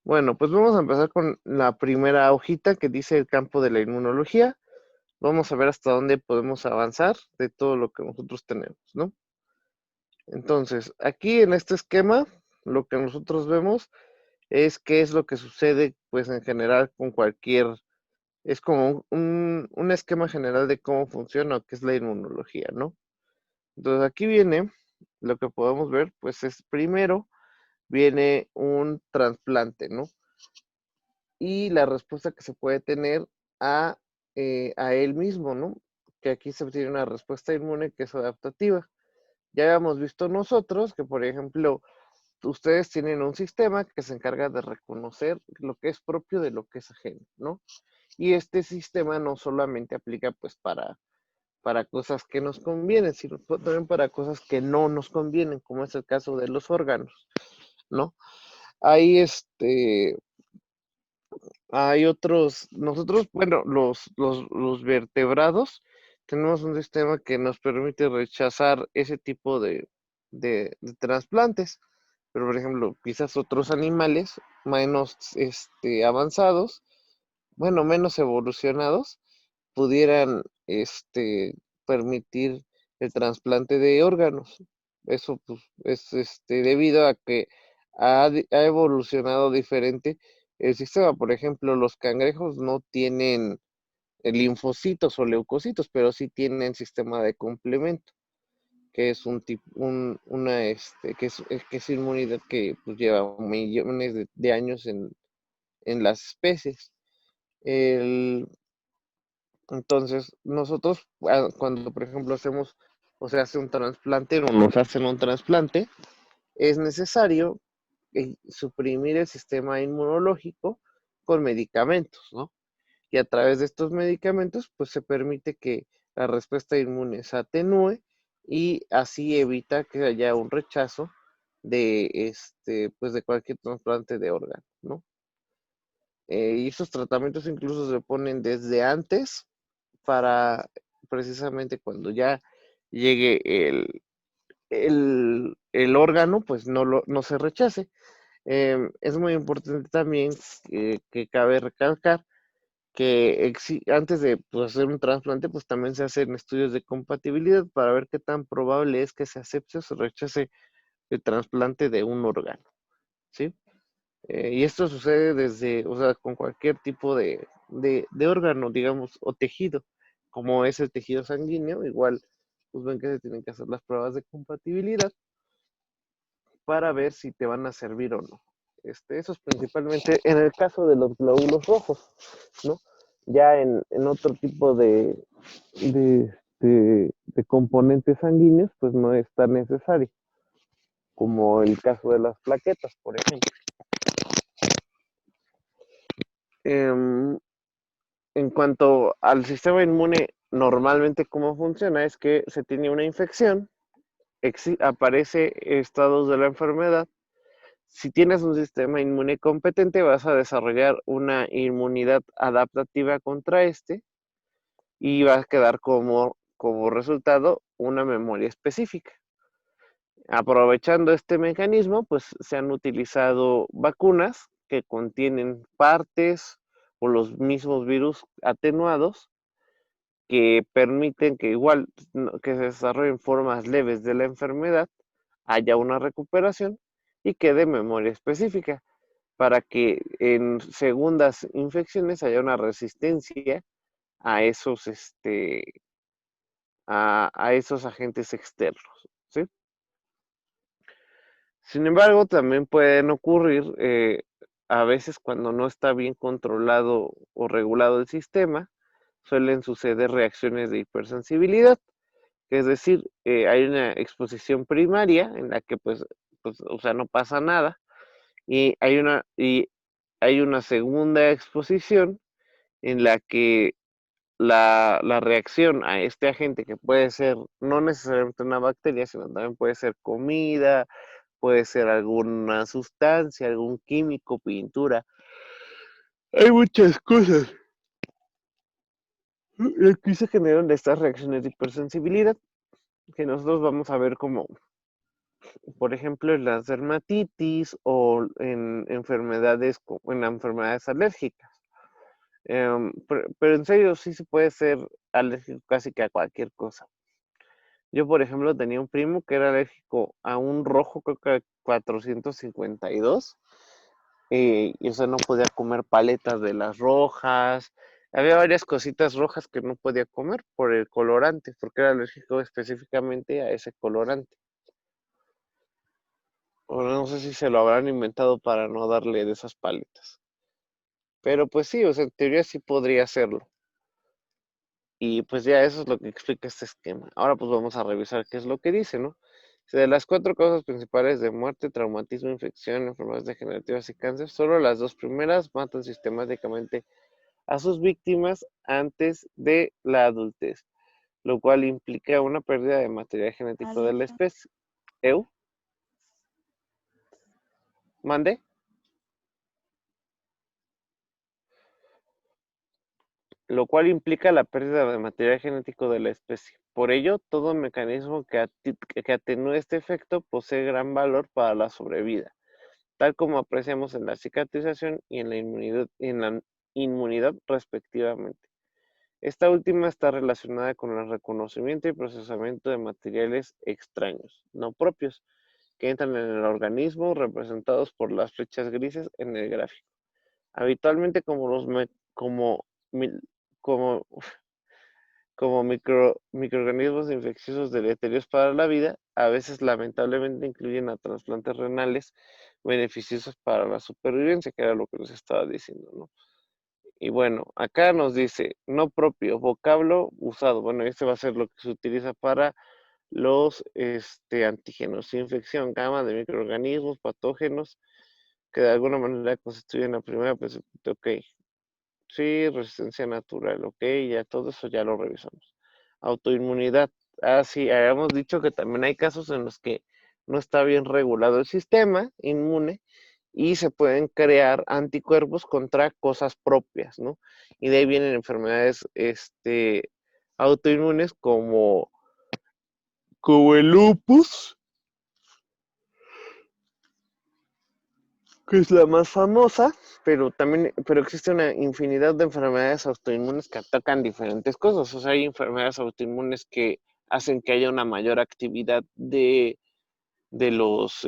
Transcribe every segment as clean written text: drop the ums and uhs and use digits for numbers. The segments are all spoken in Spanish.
Bueno, pues vamos a empezar con la primera hojita que dice el campo de la inmunología. Vamos a ver hasta dónde podemos avanzar de todo lo que nosotros tenemos, ¿no? Entonces, aquí en este esquema, lo que nosotros vemos es qué es lo que sucede, pues en general con cualquier, es como un esquema general de cómo funciona o qué es la inmunología, ¿no? Entonces, aquí viene lo que podemos ver, pues es primero viene un trasplante, ¿no? Y la respuesta que se puede tener a, a él mismo, ¿no? Que aquí se tiene una respuesta inmune que es adaptativa. Ya habíamos visto nosotros que, por ejemplo, ustedes tienen un sistema que se encarga de reconocer lo que es propio de lo que es ajeno, ¿no? Y este sistema no solamente aplica pues para cosas que nos convienen, sino también para cosas que no nos convienen, como es el caso de los órganos, ¿no? Ahí hay otros, nosotros, bueno, los vertebrados, tenemos un sistema que nos permite rechazar ese tipo de trasplantes, pero por ejemplo, quizás otros animales menos avanzados, bueno, menos evolucionados, pudieran permitir el trasplante de órganos. Eso pues, es debido a que ha evolucionado diferente el sistema. Por ejemplo, los cangrejos no tienen linfocitos o leucocitos, pero sí tienen sistema de complemento, que es un tipo, que es inmunidad que pues, lleva millones de años en las especies. El, entonces, nosotros cuando, por ejemplo, hacemos o se hace un trasplante o nos hacen un trasplante, es necesario suprimir el sistema inmunológico con medicamentos, ¿no? Y a través de estos medicamentos, pues se permite que la respuesta inmune se atenúe y así evita que haya un rechazo de pues de cualquier trasplante de órgano, ¿no? Y estos tratamientos incluso se ponen desde antes para precisamente cuando ya llegue el órgano, pues no se rechace. Es muy importante también que cabe recalcar que antes de pues, hacer un trasplante, pues también se hacen estudios de compatibilidad para ver qué tan probable es que se acepte o se rechace el trasplante de un órgano, ¿sí? Y esto sucede desde, o sea, con cualquier tipo de órgano, digamos, o tejido, como es el tejido sanguíneo, igual, pues ven que se tienen que hacer las pruebas de compatibilidad para ver si te van a servir o no. Eso es principalmente en el caso de los glóbulos rojos, ¿no? Ya en otro tipo de componentes sanguíneos, pues no es tan necesario, como el caso de las plaquetas, por ejemplo. Em, En cuanto al sistema inmune, normalmente cómo funciona es que se tiene una infección, aparece estados de la enfermedad. Si tienes un sistema inmune competente, vas a desarrollar una inmunidad adaptativa contra y va a quedar como resultado una memoria específica. Aprovechando este mecanismo, pues se han utilizado vacunas que contienen partes o los mismos virus atenuados que permiten que igual que se desarrollen formas leves de la enfermedad, haya una recuperación y quede memoria específica para que en segundas infecciones haya una resistencia a esos, a esos agentes externos, ¿sí? Sin embargo, también pueden ocurrir a veces cuando no está bien controlado o regulado el sistema, suelen suceder reacciones de hipersensibilidad. Es decir, hay una exposición primaria en la que pues, o sea, no pasa nada, y hay una segunda exposición en la que la reacción a este agente, que puede ser no necesariamente una bacteria, sino también puede ser comida, puede ser alguna sustancia, algún químico, pintura. Hay muchas cosas. Y aquí se generan estas reacciones de hipersensibilidad que nosotros vamos a ver como por ejemplo, en las dermatitis o en enfermedades alérgicas. Pero en serio, sí se puede ser alérgico casi que a cualquier cosa. Yo, por ejemplo, tenía un primo que era alérgico a un rojo, creo que 452, y o sea, no podía comer paletas de las rojas. Había varias cositas rojas que no podía comer por el colorante, porque era alérgico específicamente a ese colorante. O no sé si se lo habrán inventado para no darle de esas paletas. Pero pues sí, o sea, en teoría sí podría hacerlo. Y pues ya eso es lo que explica este esquema. Ahora pues vamos a revisar qué es lo que dice, ¿no? De las cuatro causas principales de muerte, traumatismo, infección, enfermedades degenerativas y cáncer, solo las dos primeras matan sistemáticamente a sus víctimas antes de la adultez, lo cual implica una pérdida de material genético de la Alexa, especie. ¿Eu? ¿Mande? Lo cual implica la pérdida de material genético de la especie. Por ello, todo mecanismo que atenúe este efecto posee gran valor para la sobrevida, tal como apreciamos en la cicatrización y en la inmunidad respectivamente. Esta última está relacionada con el reconocimiento y procesamiento de materiales extraños, no propios, que entran en el organismo, representados por las flechas grises en el gráfico. Habitualmente como, como como microorganismos infecciosos deleterios para la vida, a veces lamentablemente incluyen a trasplantes renales beneficiosos para la supervivencia, que era lo que nos estaba diciendo, ¿no? Y bueno, acá nos dice, no propio, vocablo usado. Bueno, este va a ser lo que se utiliza para los antígenos, infección, gama de microorganismos patógenos que de alguna manera constituyen la primera, pues, ok, sí, resistencia natural, ok, ya todo eso ya lo revisamos. Autoinmunidad. Ah, sí, habíamos dicho que también hay casos en los que no está bien regulado el sistema inmune y se pueden crear anticuerpos contra cosas propias, ¿no? Y de ahí vienen enfermedades autoinmunes como el lupus, que es la más famosa, pero existe una infinidad de enfermedades autoinmunes que atacan diferentes cosas. O sea, hay enfermedades autoinmunes que hacen que haya una mayor actividad de los,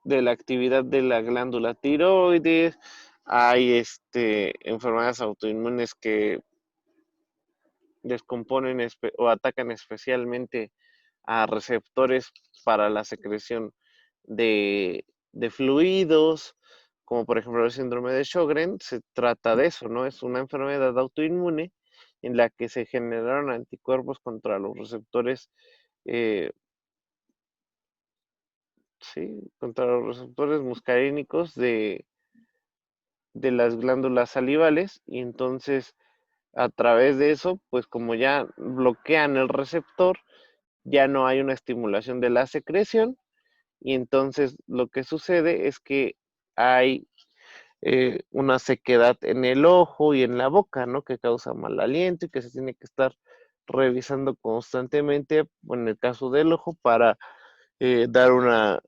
de la actividad de la glándula tiroides. Hay, enfermedades autoinmunes que descomponen o atacan especialmente a receptores para la secreción de fluidos, como por ejemplo el síndrome de Sjögren. Se trata de eso, ¿no? Es una enfermedad autoinmune en la que se generaron anticuerpos contra los receptores, eh, sí, contra los receptores muscarínicos de las glándulas salivales, y entonces a través de eso, pues como ya bloquean el receptor, ya no hay una estimulación de la secreción, y entonces lo que sucede es que hay una sequedad en el ojo y en la boca, ¿no? Que causa mal aliento y que se tiene que estar revisando constantemente, en el caso del ojo, para dar una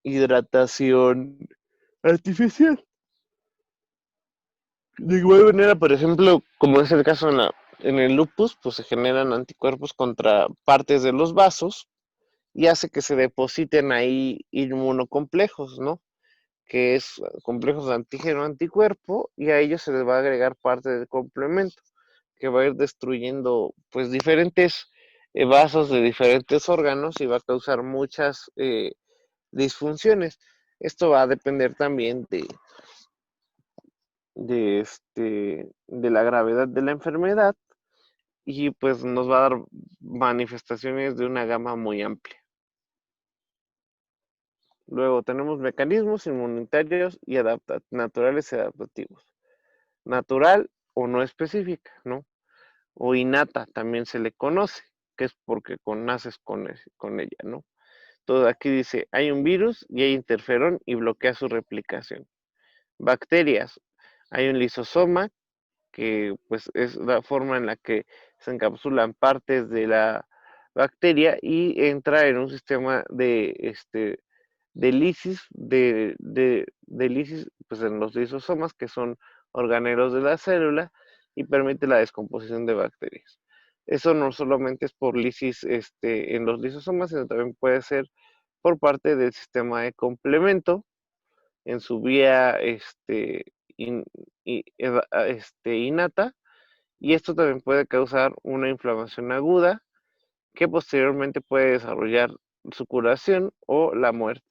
hidratación artificial. De igual manera, por ejemplo, como es el caso en el lupus, pues se generan anticuerpos contra partes de los vasos y hace que se depositen ahí inmunocomplejos, ¿no? Que es complejos de antígeno-anticuerpo, y a ellos se les va a agregar parte del complemento, que va a ir destruyendo pues diferentes vasos de diferentes órganos y va a causar muchas disfunciones. Esto va a depender también de la gravedad de la enfermedad, y pues nos va a dar manifestaciones de una gama muy amplia. Luego tenemos mecanismos inmunitarios y naturales y adaptativos. Natural o no específica, ¿no? O innata también se le conoce, que es porque naces con ella, ¿no? Todo aquí dice, hay un virus y hay interferón y bloquea su replicación. Bacterias, hay un lisosoma, que pues es la forma en la que se encapsulan partes bacteria y entra en un sistema de lisis, de lisis pues en los lisosomas, que son organelos de la célula, y permite la descomposición de bacterias. Eso no solamente es por lisis en los lisosomas, sino también puede ser por parte del sistema de complemento en su vía in- innata, y esto también puede causar una inflamación aguda que posteriormente puede desarrollar su curación o la muerte.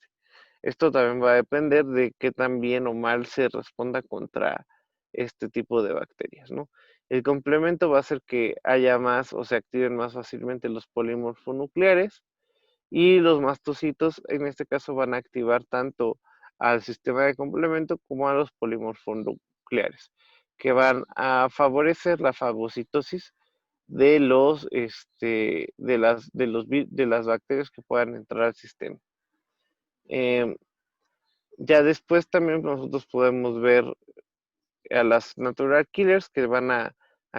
Esto también va a depender de qué tan bien o mal se responda contra este tipo de bacterias, ¿no? El complemento va a hacer que haya más o se activen más fácilmente los polimorfonucleares, y los mastocitos en este caso van a activar tanto al sistema de complemento como a los polimorfonucleares, que van a favorecer la fagocitosis de los de las bacterias que puedan entrar al sistema. Em, ya después también nosotros podemos ver a las natural killers, que van a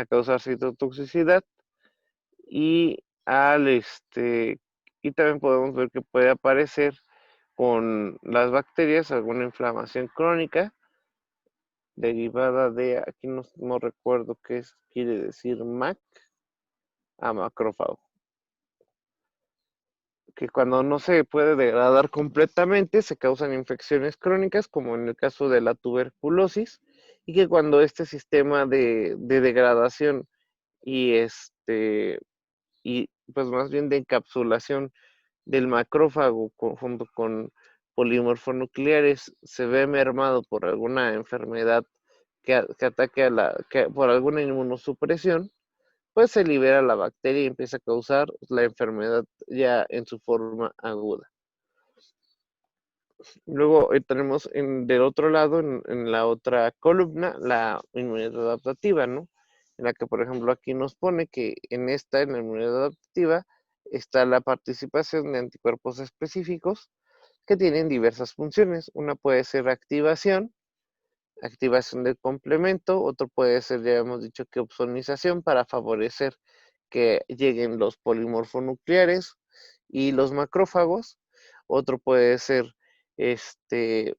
causar citotoxicidad, y al y también podemos ver que puede aparecer con las bacterias alguna inflamación crónica derivada de, aquí no recuerdo qué quiere decir MAC, a macrófago, que cuando no se puede degradar completamente se causan infecciones crónicas, como en el caso de la tuberculosis, y que cuando este sistema de degradación y y pues más bien de encapsulación del macrófago junto con polimorfonucleares se ve mermado por alguna enfermedad que ataque por alguna inmunosupresión, pues se libera la bacteria y empieza a causar la enfermedad ya en su forma aguda. Luego tenemos del otro lado, en la otra columna, la inmunidad adaptativa, ¿no? En la que, por ejemplo, aquí nos pone que en la inmunidad adaptativa, está la participación de anticuerpos específicos que tienen diversas funciones. Una puede ser activación del complemento, otro puede ser, ya hemos dicho, que opsonización, para favorecer que lleguen los polimorfonucleares y los macrófagos. Otro puede ser este,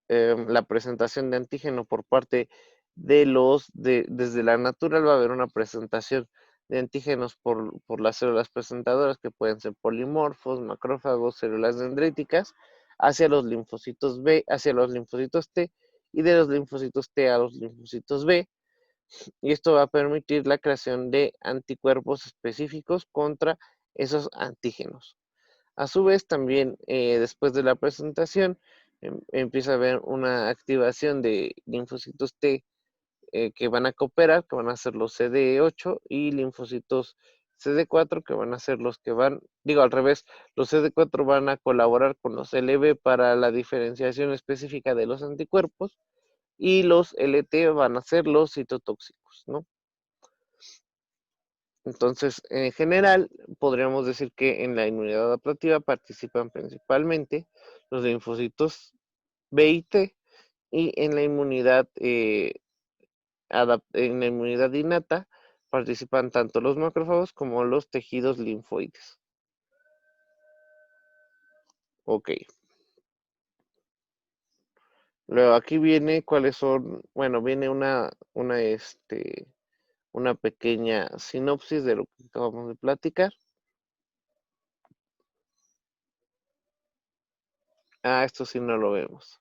la presentación de antígeno por parte desde la natural va a haber una presentación de antígenos por las células presentadoras, que pueden ser polimorfos, macrófagos, células dendríticas, hacia los linfocitos B, hacia los linfocitos T, y de los linfocitos T a los linfocitos B, y esto va a permitir la creación de anticuerpos específicos contra esos antígenos. A su vez, también después de la presentación, empieza a haber una activación de linfocitos T que van a cooperar, que van a ser los CD8, y linfocitos CD4, que van a ser los que digo al revés, los CD4 van a colaborar con los LB para la diferenciación específica de los anticuerpos, y los LT van a ser los citotóxicos, ¿no? Entonces, en general, podríamos decir que en la inmunidad adaptativa participan principalmente los linfocitos B y T, y en en la inmunidad innata participan tanto los macrófagos como los tejidos linfoides. Ok. Luego aquí viene cuáles son, bueno, viene una pequeña sinopsis de lo que acabamos de platicar. Ah, esto sí no lo vemos.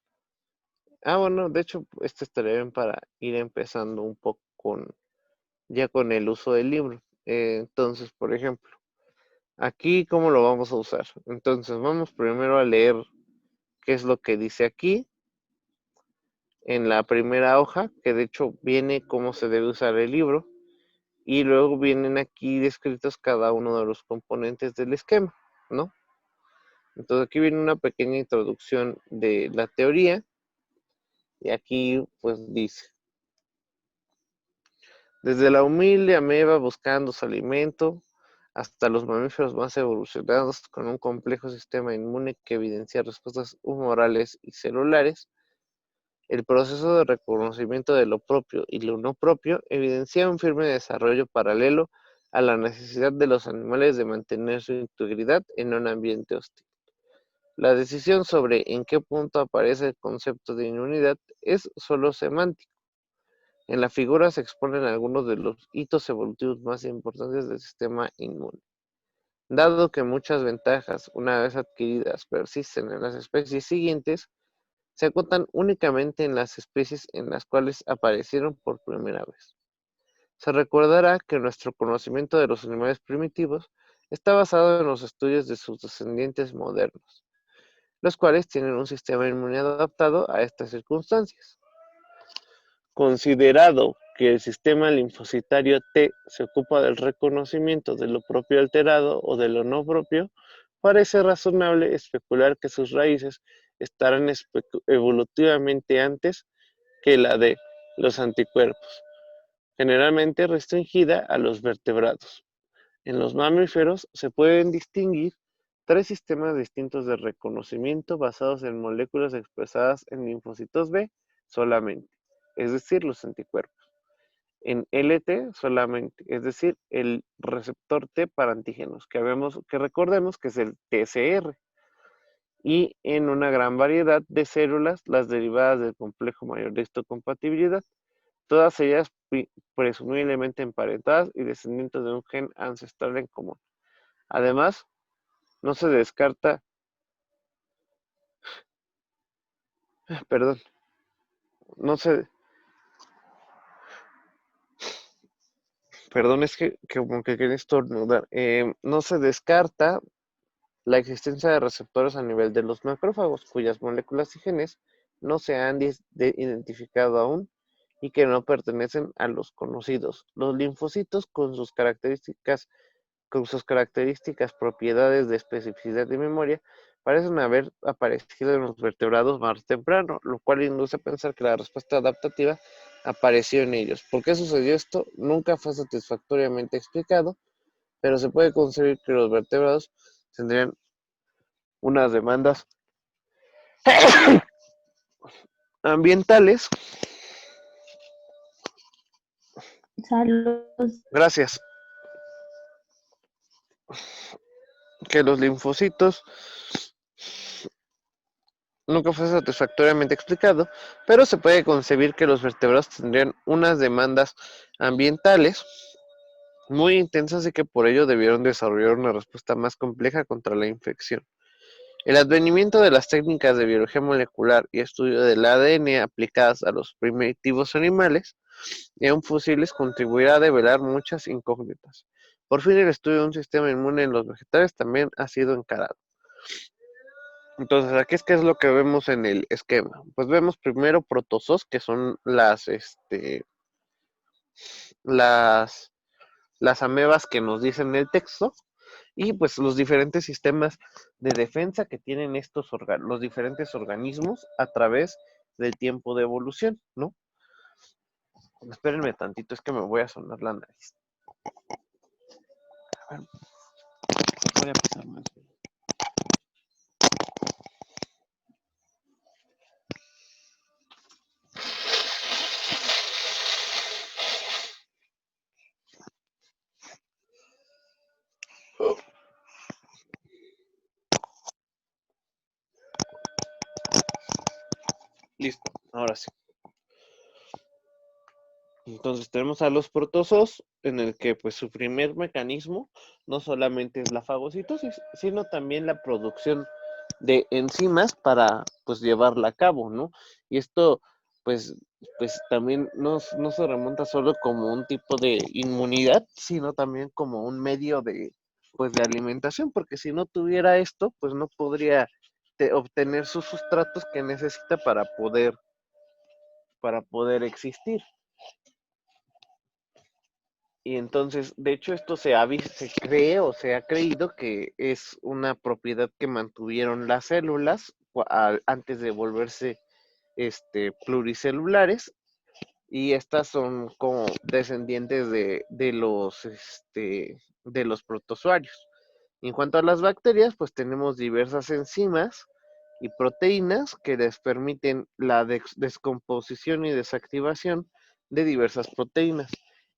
Ah, bueno, de hecho, este estaría bien para ir empezando un poco ya con el uso del libro. Entonces, por ejemplo, aquí, ¿cómo lo vamos a usar? Entonces, vamos primero a leer qué es lo que dice aquí en la primera hoja, que de hecho viene cómo se debe usar el libro, y luego vienen aquí descritos cada uno de los componentes del esquema, ¿no? Entonces, aquí viene una pequeña introducción de la teoría, y aquí pues dice: desde la humilde ameba buscando su alimento, hasta los mamíferos más evolucionados con un complejo sistema inmune que evidencia respuestas humorales y celulares, el proceso de reconocimiento de lo propio y lo no propio evidencia un firme desarrollo paralelo a la necesidad de los animales de mantener su integridad en un ambiente hostil. La decisión sobre en qué punto aparece el concepto de inmunidad es solo semántico. En la figura se exponen algunos de los hitos evolutivos más importantes del sistema inmune. Dado que muchas ventajas, una vez adquiridas, persisten en las especies siguientes, se acotan únicamente en las especies en las cuales aparecieron por primera vez. Se recordará que nuestro conocimiento de los animales primitivos está basado en los estudios de sus descendientes modernos, los cuales tienen un sistema inmune adaptado a estas circunstancias. Considerado que el sistema linfocitario T se ocupa del reconocimiento de lo propio alterado o de lo no propio, parece razonable especular que sus raíces estarán evolutivamente antes que la de los anticuerpos, generalmente restringida a los vertebrados. En los mamíferos se pueden distinguir tres sistemas distintos de reconocimiento basados en moléculas expresadas en linfocitos B solamente, es decir, los anticuerpos. En LT solamente, es decir, el receptor T para antígenos, que recordemos que es el TCR, y en una gran variedad de células, las derivadas del complejo mayor de histocompatibilidad, todas ellas presumiblemente emparentadas y descendientes de un gen ancestral en común. Además, no se descarta, perdón, no se, perdón, es que como que quería estornudar, no se descarta la existencia de receptores a nivel de los macrófagos, cuyas moléculas y genes no se han identificado aún y que no pertenecen a los conocidos. Los linfocitos con sus características, propiedades de especificidad y memoria, parecen haber aparecido en los vertebrados más temprano, lo cual induce a pensar que la respuesta adaptativa apareció en ellos. ¿Por qué sucedió esto? Nunca fue satisfactoriamente explicado, pero se puede concebir que los vertebrados tendrían unas demandas ambientales. Saludos. Gracias. Que los linfocitos nunca fue satisfactoriamente explicado, pero se puede concebir que los vertebrados tendrían unas demandas ambientales muy intensas y que por ello debieron desarrollar una respuesta más compleja contra la infección. El advenimiento de las técnicas de biología molecular y estudio del ADN aplicadas a los primitivos animales y aún fusiles contribuirá a develar muchas incógnitas. Por fin, el estudio de un sistema inmune en los vegetales también ha sido encarado. Entonces, aquí es que es lo que vemos en el esquema. Pues vemos primero protozoos, que son las amebas que nos dicen el texto, y pues los diferentes sistemas de defensa que tienen los diferentes organismos a través del tiempo de evolución, ¿no? Espérenme tantito, es que me voy a sonar la nariz. A ver, voy a pasar más. Listo, ahora sí. Entonces tenemos a los protozoos, en el que pues su primer mecanismo no solamente es la fagocitosis, sino también la producción de enzimas para pues llevarla a cabo, ¿no? Y esto pues, pues también no se remonta solo como un tipo de inmunidad, sino también como un medio pues de alimentación, porque si no tuviera esto, pues no podría obtener sus sustratos que necesita para poder existir. Y entonces, de hecho, esto se cree o se ha creído que es una propiedad que mantuvieron las células antes de volverse pluricelulares, y estas son como descendientes de los protozoarios. En cuanto a las bacterias, pues tenemos diversas enzimas y proteínas que les permiten la descomposición y desactivación de diversas proteínas.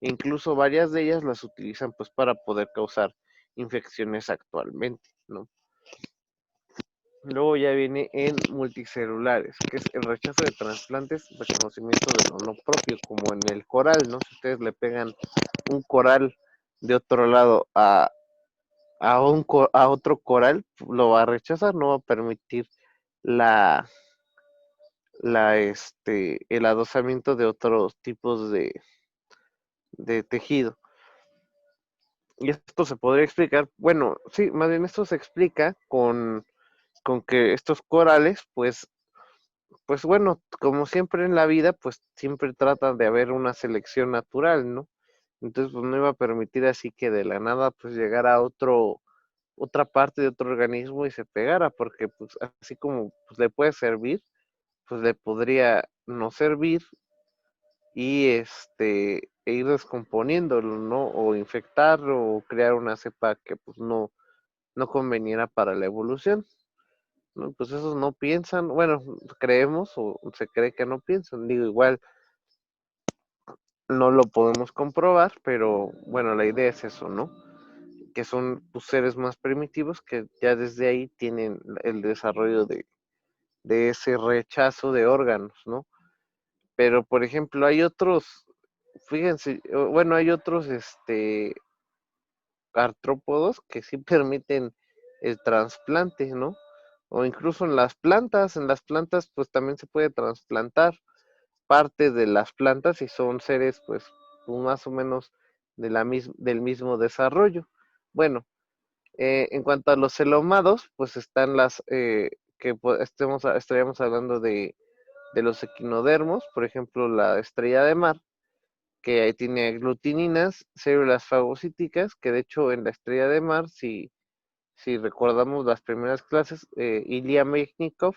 Incluso varias de ellas las utilizan pues para poder causar infecciones actualmente, ¿no? Luego ya viene en multicelulares, que es el rechazo de trasplantes, reconocimiento de lo no propio, como en el coral, ¿no? Si ustedes le pegan un coral de otro lado a otro coral, lo va a rechazar, no va a permitir la, el adosamiento de otros tipos de tejido. Y esto se podría explicar, bueno, sí, más bien esto se explica con que estos corales, pues bueno, como siempre en la vida, pues siempre tratan de haber una selección natural, ¿no? Entonces, pues no iba a permitir así que de la nada, pues llegara otra parte de otro organismo y se pegara, porque pues así como pues, le puede servir, pues le podría no servir y e ir descomponiéndolo, ¿no? O infectarlo o crear una cepa que pues no conveniera para la evolución. ¿No? Pues esos no piensan, bueno, creemos o se cree que no piensan, digo, igual no lo podemos comprobar, pero bueno, la idea es eso, ¿no? Que son pues, seres más primitivos que ya desde ahí tienen el desarrollo de ese rechazo de órganos, ¿no? Pero, por ejemplo, hay otros, fíjense, bueno, hay otros, artrópodos que sí permiten el trasplante, ¿no? O incluso en las plantas pues también se puede trasplantar parte de las plantas y son seres pues más o menos del mismo desarrollo. Bueno, en cuanto a los celomados, pues están que estaríamos hablando de los equinodermos, por ejemplo la estrella de mar, que ahí tiene aglutininas, células fagocíticas, que de hecho en la estrella de mar, si recordamos las primeras clases, Ilya Mechnikov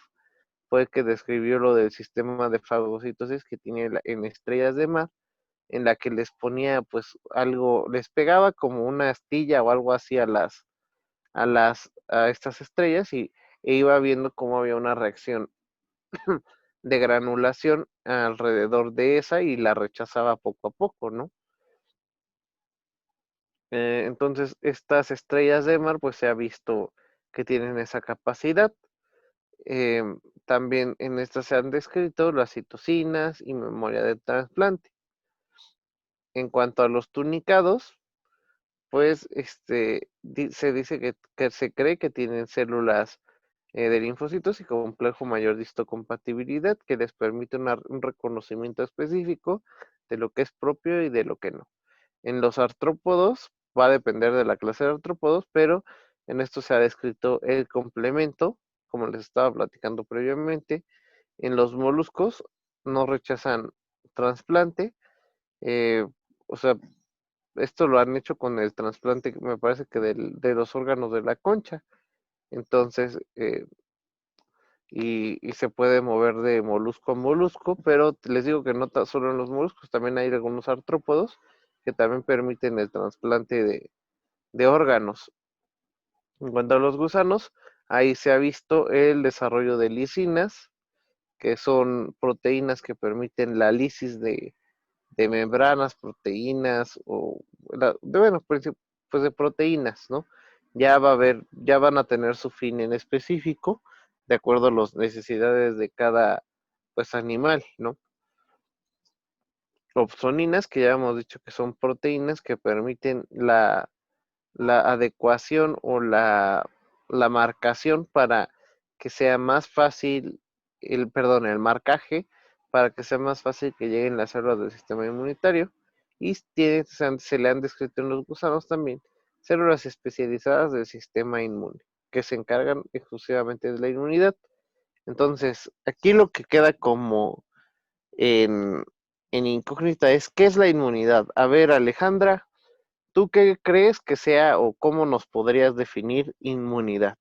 fue el que describió lo del sistema de fagocitosis que tiene en estrellas de mar, en la que les ponía pues algo, les pegaba como una astilla o algo así a estas estrellas e iba viendo cómo había una reacción de granulación alrededor de esa y la rechazaba poco a poco, ¿no? Entonces, estas estrellas de mar, pues se ha visto que tienen esa capacidad. También en estas se han descrito las citocinas y memoria de trasplante. En cuanto a los tunicados, pues se dice que se cree que tienen células de linfocitos y complejo mayor de histocompatibilidad que les permite un reconocimiento específico de lo que es propio y de lo que no. En los artrópodos va a depender de la clase de artrópodos, pero en esto se ha descrito el complemento, como les estaba platicando previamente. En los moluscos no rechazan trasplante, o sea, esto lo han hecho con el trasplante, me parece que de los órganos de la concha. Entonces, y se puede mover de molusco a molusco, pero les digo que no solo en los moluscos, también hay algunos artrópodos que también permiten el trasplante de órganos. En cuanto a los gusanos, ahí se ha visto el desarrollo de lisinas, que son proteínas que permiten la lisis de membranas, proteínas, bueno, pues de proteínas, ¿no? Ya van a tener su fin en específico, de acuerdo a las necesidades de cada, pues, animal, ¿no? Opsoninas, que ya hemos dicho que son proteínas que permiten la adecuación o la marcación para que sea más fácil, el marcaje, para que sea más fácil que lleguen las células del sistema inmunitario. Y se le han descrito en los gusanos también células especializadas del sistema inmune, que se encargan exclusivamente de la inmunidad. Entonces, aquí lo que queda como en, en incógnita es, ¿qué es la inmunidad? A ver, Alejandra, ¿tú qué crees que sea o cómo nos podrías definir inmunidad?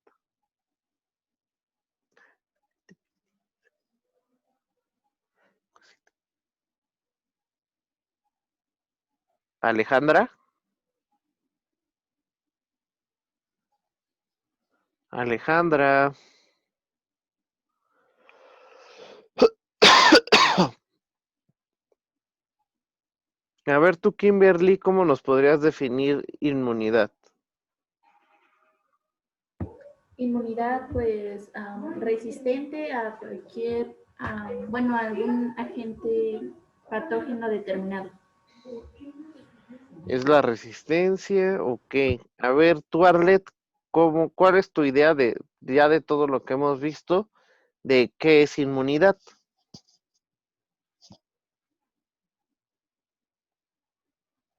Alejandra, Alejandra, A ver tú, Kimberly, ¿cómo nos podrías definir inmunidad? Inmunidad, pues, resistente a cualquier, bueno, a algún agente patógeno determinado. ¿Es la resistencia o qué? A ver, tú, Arlet, ¿cuál es tu idea ya de todo lo que hemos visto de qué es inmunidad?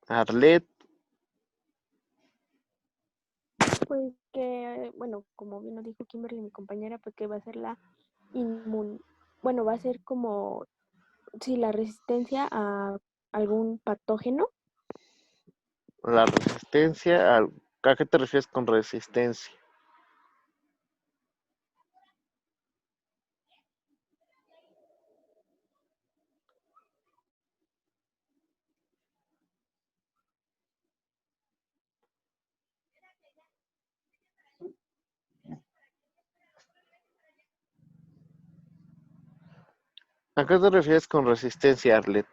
Arlet, Pues que, bueno, como bien lo dijo Kimberly, mi compañera, pues que va a ser la inmun, bueno, va a ser como, sí, la resistencia a algún patógeno. la resistencia, ¿a qué te refieres con resistencia? ¿A qué te refieres con resistencia, Arlet?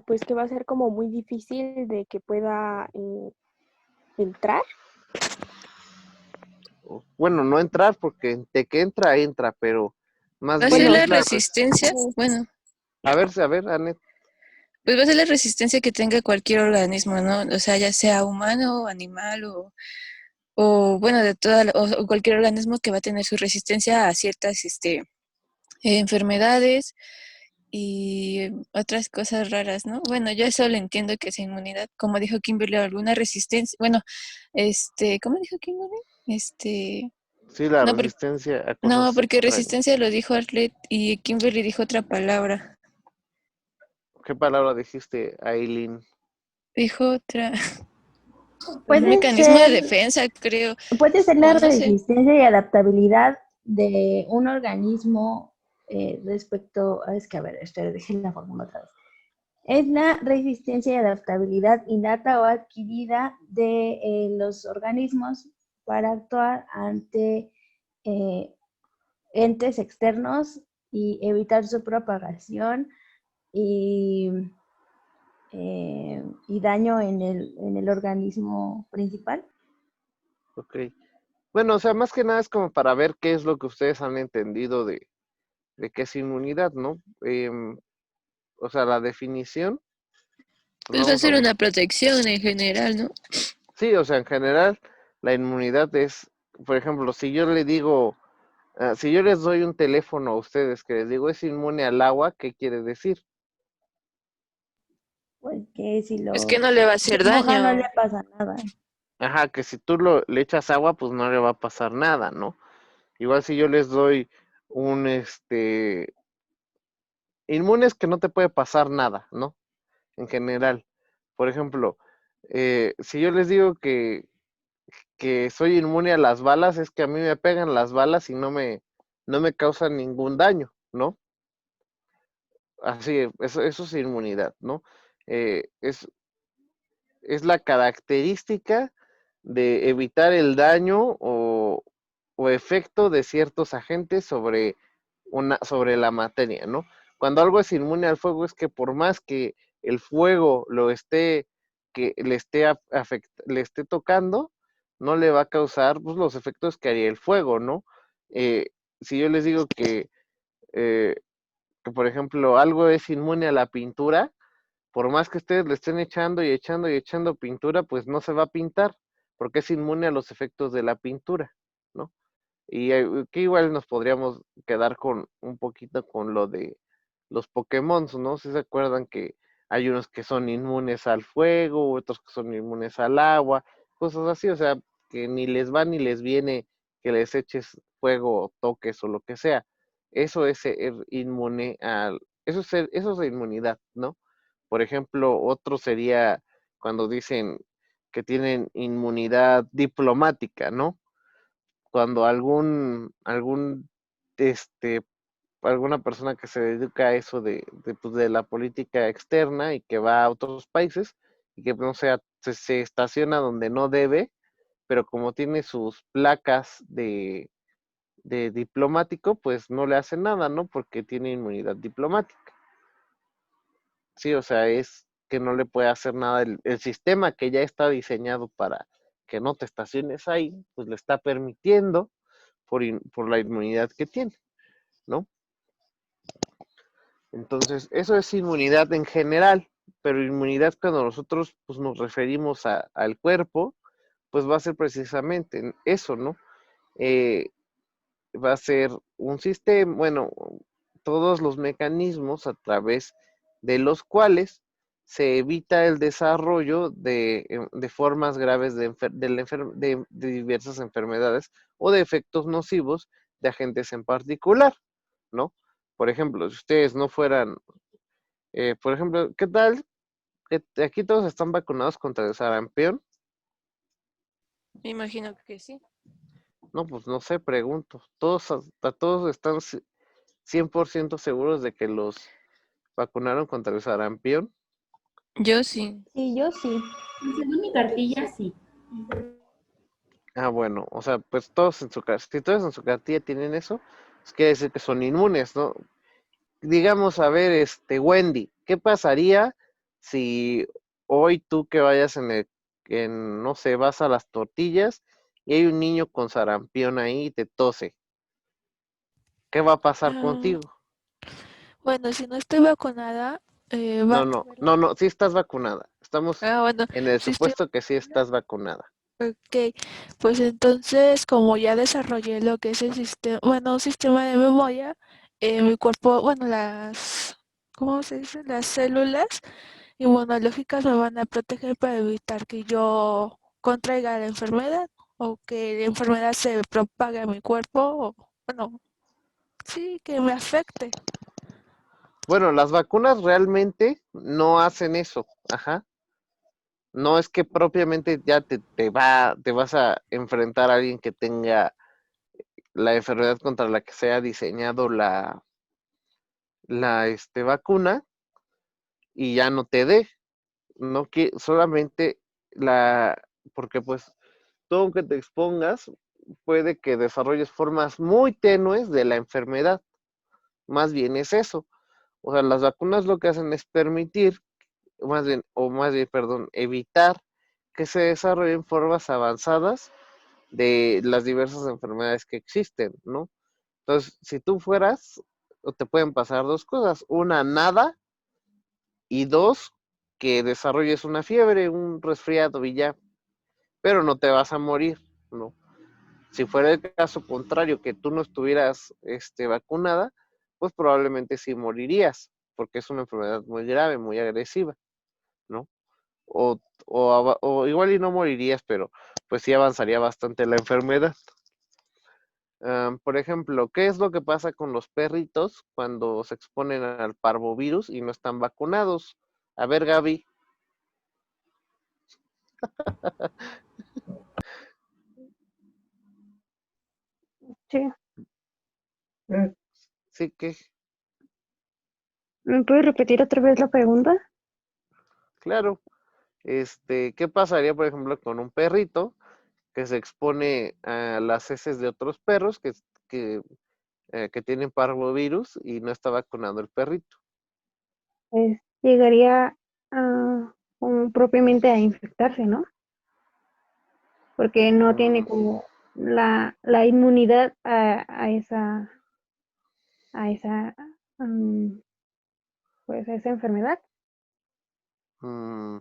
Pues que va a ser como muy difícil de que pueda entrar. Bueno, no entrar porque de que entra, entra, pero más Va a ser bien Bueno, la es la... resistencia, bueno, A ver, Anet, pues va a ser la resistencia que tenga cualquier organismo, ¿no? O sea, ya sea humano, animal o bueno, de toda, o cualquier organismo que va a tener su resistencia a ciertas enfermedades y otras cosas raras, ¿no? Bueno, yo eso lo entiendo que es inmunidad, como dijo Kimberly, alguna resistencia, bueno, ¿cómo dijo Kimberly? sí, la No, resistencia a no, cosas porque extrañas. resistencia lo dijo Arlet y Kimberly dijo otra palabra, ¿Qué palabra dijiste, Aileen? dijo otra, un Puede mecanismo de ser, defensa, creo, puede ser o la no sé. resistencia y adaptabilidad de un organismo respecto a, es que a ver, dejé la fórmula otra vez. Es la resistencia y adaptabilidad innata o adquirida de los organismos para actuar ante eh, entes externos y evitar su propagación y, y daño en el organismo principal. Ok. Bueno, o sea, más que nada es como para ver qué es lo que ustedes han entendido de qué es inmunidad, ¿no? O sea, la definición, pues Pues va a vamos a ser buscar. una protección en general, ¿no? Sí, o sea, en general, la inmunidad es, por ejemplo, si yo le digo, si yo les doy un teléfono a ustedes que les digo es inmune al agua, ¿qué quiere decir? Porque si Es que lo, no le va a si hacer lo moja no le daño. pasa nada. Ajá, que si tú le echas agua, pues no le va a pasar nada, ¿no? Igual si yo les doy un, inmunes que no te puede pasar nada, ¿no? En general. Por ejemplo, si yo les digo que soy inmune a las balas, es que a mí me pegan las balas y no me causan ningún daño, ¿no? Así, eso es inmunidad, ¿no? Es la característica de evitar el daño o efecto de ciertos agentes sobre la materia, ¿no? Cuando algo es inmune al fuego es que por más que el fuego que le esté tocando, no le va a causar pues, los efectos que haría el fuego, ¿no? Eh, si yo les digo eh, que, por ejemplo, algo es inmune a la pintura, por más que ustedes le estén echando y echando y echando pintura, pues no se va a pintar, porque es inmune a los efectos de la pintura, ¿no? Y que igual nos podríamos quedar con un poquito con lo de los Pokémon, ¿no? Si se acuerdan que hay unos que son inmunes al fuego, otros que son inmunes al agua, cosas así, o sea, que ni les va ni les viene que les eches fuego o toques o lo que sea. Eso es ser inmune eso es de inmunidad, ¿no? Por ejemplo, otro sería cuando dicen que tienen inmunidad diplomática, ¿no? Cuando este, alguna persona que se dedica a eso pues, de la política externa y que va a otros países y que no sea, se estaciona donde no debe, pero como tiene sus placas de diplomático, pues no le hace nada, ¿no? Porque tiene inmunidad diplomática. Sí, o sea, es que no le puede hacer nada el sistema que ya está diseñado para que no te estaciones ahí, pues le está permitiendo por la inmunidad que tiene, ¿no? Entonces, eso es inmunidad en general, pero inmunidad cuando nosotros pues, nos referimos al cuerpo, pues va a ser precisamente eso, ¿no? Eh, Va a ser un sistema, bueno, todos los mecanismos a través de los cuales se evita el desarrollo de formas graves de diversas enfermedades o de efectos nocivos de agentes en particular, ¿no? Por ejemplo, si ustedes no fueran, por ejemplo, ¿qué tal? Aquí todos están vacunados contra el sarampión. Me imagino que sí. No, pues no sé, pregunto. Todos están 100% seguros de que los vacunaron contra el sarampión. Yo sí. Sí, yo sí. Según mi cartilla, sí. Ah, bueno, o sea, pues todos en si todos en su cartilla tienen eso, pues quiere decir que son inmunes, ¿no? Digamos, a ver, Wendy, ¿qué pasaría si hoy tú que vayas no sé, vas a las tortillas y hay un niño con sarampión ahí y te tose? ¿Qué va a pasar Ah, contigo? bueno, si no estoy vacunada, No, vamos a no, ver no, no, sí estás vacunada. Estamos bueno, en el si estoy supuesto que sí estás vacunada. ok, pues entonces como ya desarrollé lo que es el sistema, bueno, un sistema de memoria, mi cuerpo, bueno, ¿cómo se dice? Las células inmunológicas me van a proteger para evitar que yo contraiga la enfermedad o que la enfermedad se propague a mi cuerpo, o, bueno, sí, que me afecte. Bueno, las vacunas realmente no hacen eso. Ajá. No es que propiamente ya te vas a enfrentar a alguien que tenga la enfermedad contra la que se ha diseñado la vacuna y ya no te dé. No que solamente la, porque pues tú aunque te expongas, puede que desarrolles formas muy tenues de la enfermedad. Más bien es eso. O sea, las vacunas lo que hacen es permitir, perdón, evitar que se desarrollen formas avanzadas de las diversas enfermedades que existen, ¿no? Entonces, si tú fueras, te pueden pasar dos cosas. Una, nada, y dos, que desarrolles una fiebre, un resfriado y ya, pero no te vas a morir, ¿no? Si fuera el caso contrario, que tú no estuvieras vacunada, pues probablemente sí morirías, porque es una enfermedad muy grave, muy agresiva, ¿no? O igual y no morirías, pero pues sí avanzaría bastante la enfermedad. Por ejemplo, ¿qué es lo que pasa con los perritos cuando se exponen al parvovirus y no están vacunados? A ver, Gaby, Sí. sí que, ¿Me puedes repetir otra vez la pregunta? claro, ¿qué pasaría, por ejemplo, con un perrito que se expone a las heces de otros perros que, que tienen parvovirus y no está vacunado el perrito? Pues llegaría como propiamente a infectarse, ¿no? Porque no tiene Mm, como la inmunidad a esa, mm, pues a esa enfermedad. mm,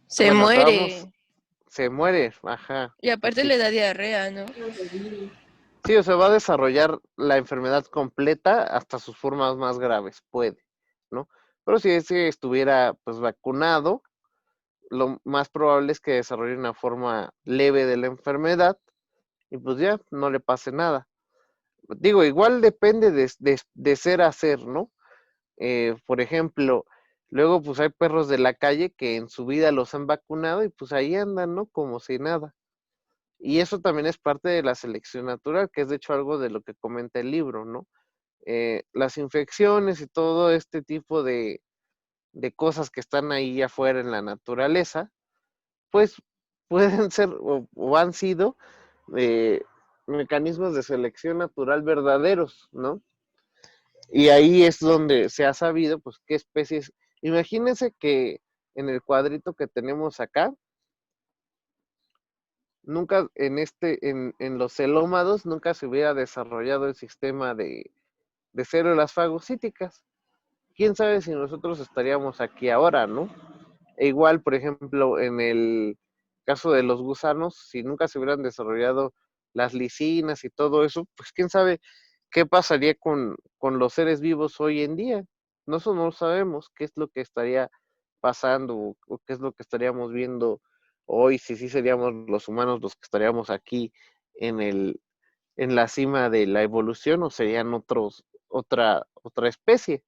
Se bueno, acabamos, muere. se muere, ajá, Y aparte sí. le da diarrea, ¿no? Sí, o sea, va a desarrollar la enfermedad completa hasta sus formas más graves, puede, ¿no? Pero si ese estuviera pues vacunado, lo más probable es que desarrolle una forma leve de la enfermedad y pues ya no le pase nada. Digo, igual depende de ser a ser, ¿no? Por ejemplo, luego pues hay perros de la calle que en su vida los han vacunado y pues ahí andan, ¿no? Como si nada. Y eso también es parte de la selección natural, que es de hecho algo de lo que comenta el libro, ¿no? Las infecciones y todo este tipo de cosas que están ahí afuera en la naturaleza, pues pueden ser o han sido eh, mecanismos de selección natural verdaderos, ¿no? Y ahí es donde se ha sabido, pues, qué especies Imagínense que en el cuadrito que tenemos acá, nunca en los celómados, nunca se hubiera desarrollado el sistema de células fagocíticas. Quién sabe si nosotros estaríamos aquí ahora, ¿no? E igual, por ejemplo, en el caso de los gusanos, si nunca se hubieran desarrollado las lisinas y todo eso, pues quién sabe qué pasaría con los seres vivos hoy en día. Nosotros no sabemos qué es lo que estaría pasando o qué es lo que estaríamos viendo hoy, si sí seríamos los humanos los que estaríamos aquí en en la cima de la evolución o serían otra especie.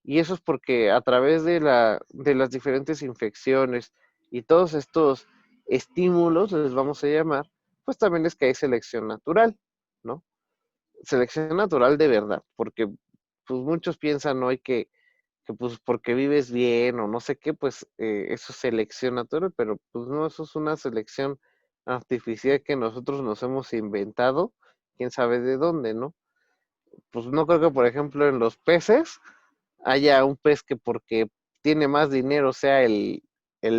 Y eso es porque a través de las diferentes infecciones y todos estos estímulos, les vamos a llamar, pues también es que hay selección natural, ¿no? Selección natural de verdad, porque pues muchos piensan hoy que pues porque vives bien o no sé qué, pues eso es selección natural, pero pues no, eso es una selección artificial que nosotros nos hemos inventado, quién sabe de dónde, ¿no? Pues no creo que, por ejemplo, en los peces haya un pez que porque tiene más dinero sea el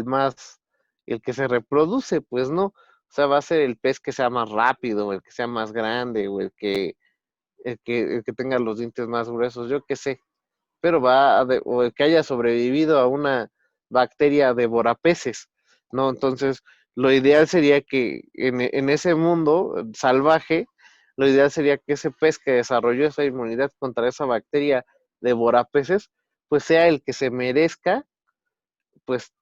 más, el que se reproduce, pues no. O sea, va a ser el pez que sea más rápido, o el que sea más grande, o el que tenga los dientes más gruesos, yo qué sé. Pero o el que haya sobrevivido a una bacteria devorapeces, ¿no? Entonces, lo ideal sería que en ese mundo salvaje, lo ideal sería que ese pez que desarrolló esa inmunidad contra esa bacteria devorapeces, pues sea el que se merezca, pues,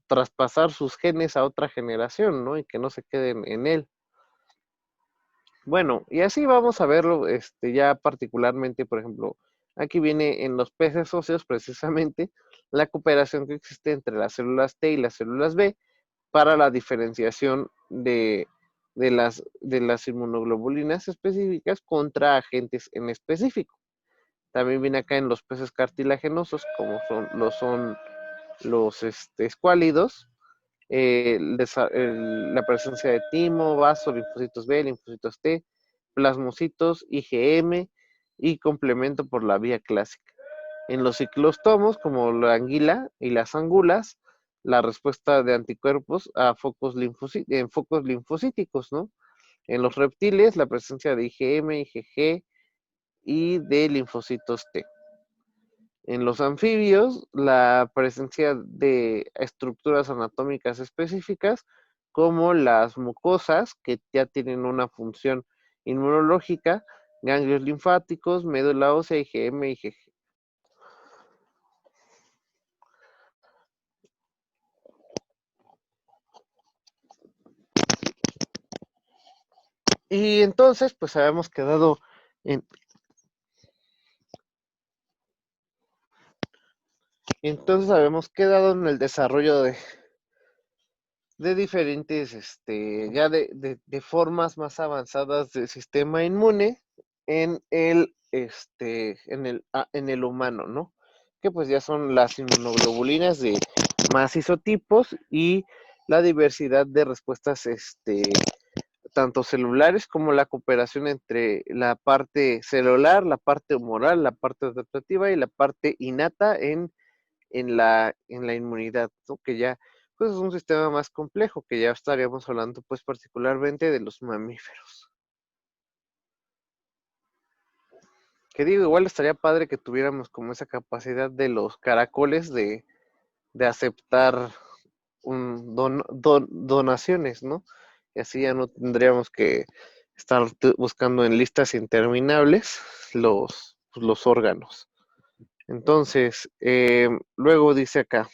traspasar sus genes a otra generación, ¿no? Y que no se queden en él. Bueno, y así vamos a verlo, ya particularmente, por ejemplo, aquí viene en los peces óseos precisamente la cooperación que existe entre las células T y las células B para la diferenciación de las inmunoglobulinas específicas contra agentes en específico. También viene acá en los peces cartilaginosos, como son los escuálidos, la presencia de timo, vaso, linfocitos B, linfocitos T, plasmocitos, IgM y complemento por la vía clásica. En los ciclostomos, como la anguila y las angulas, la respuesta de anticuerpos a en focos linfocíticos, ¿no? En los reptiles, la presencia de IgM, IgG y de linfocitos T. En los anfibios, la presencia de estructuras anatómicas específicas, como las mucosas, que ya tienen una función inmunológica, ganglios linfáticos, médula ósea, IgM, IgG. Y entonces, pues habíamos quedado en, el desarrollo de diferentes, ya de formas más avanzadas del sistema inmune en el humano, ¿no? Que pues ya son las inmunoglobulinas de más isotipos y la diversidad de respuestas, tanto celulares como la cooperación entre la parte celular, la parte humoral, la parte adaptativa y la parte innata en la inmunidad, ¿no? Que ya pues es un sistema más complejo, que ya estaríamos hablando pues particularmente de los mamíferos. Que digo, igual estaría padre que tuviéramos como esa capacidad de los caracoles de aceptar donaciones, ¿no? Y así ya no tendríamos que estar buscando en listas interminables los órganos. Entonces, luego dice acá,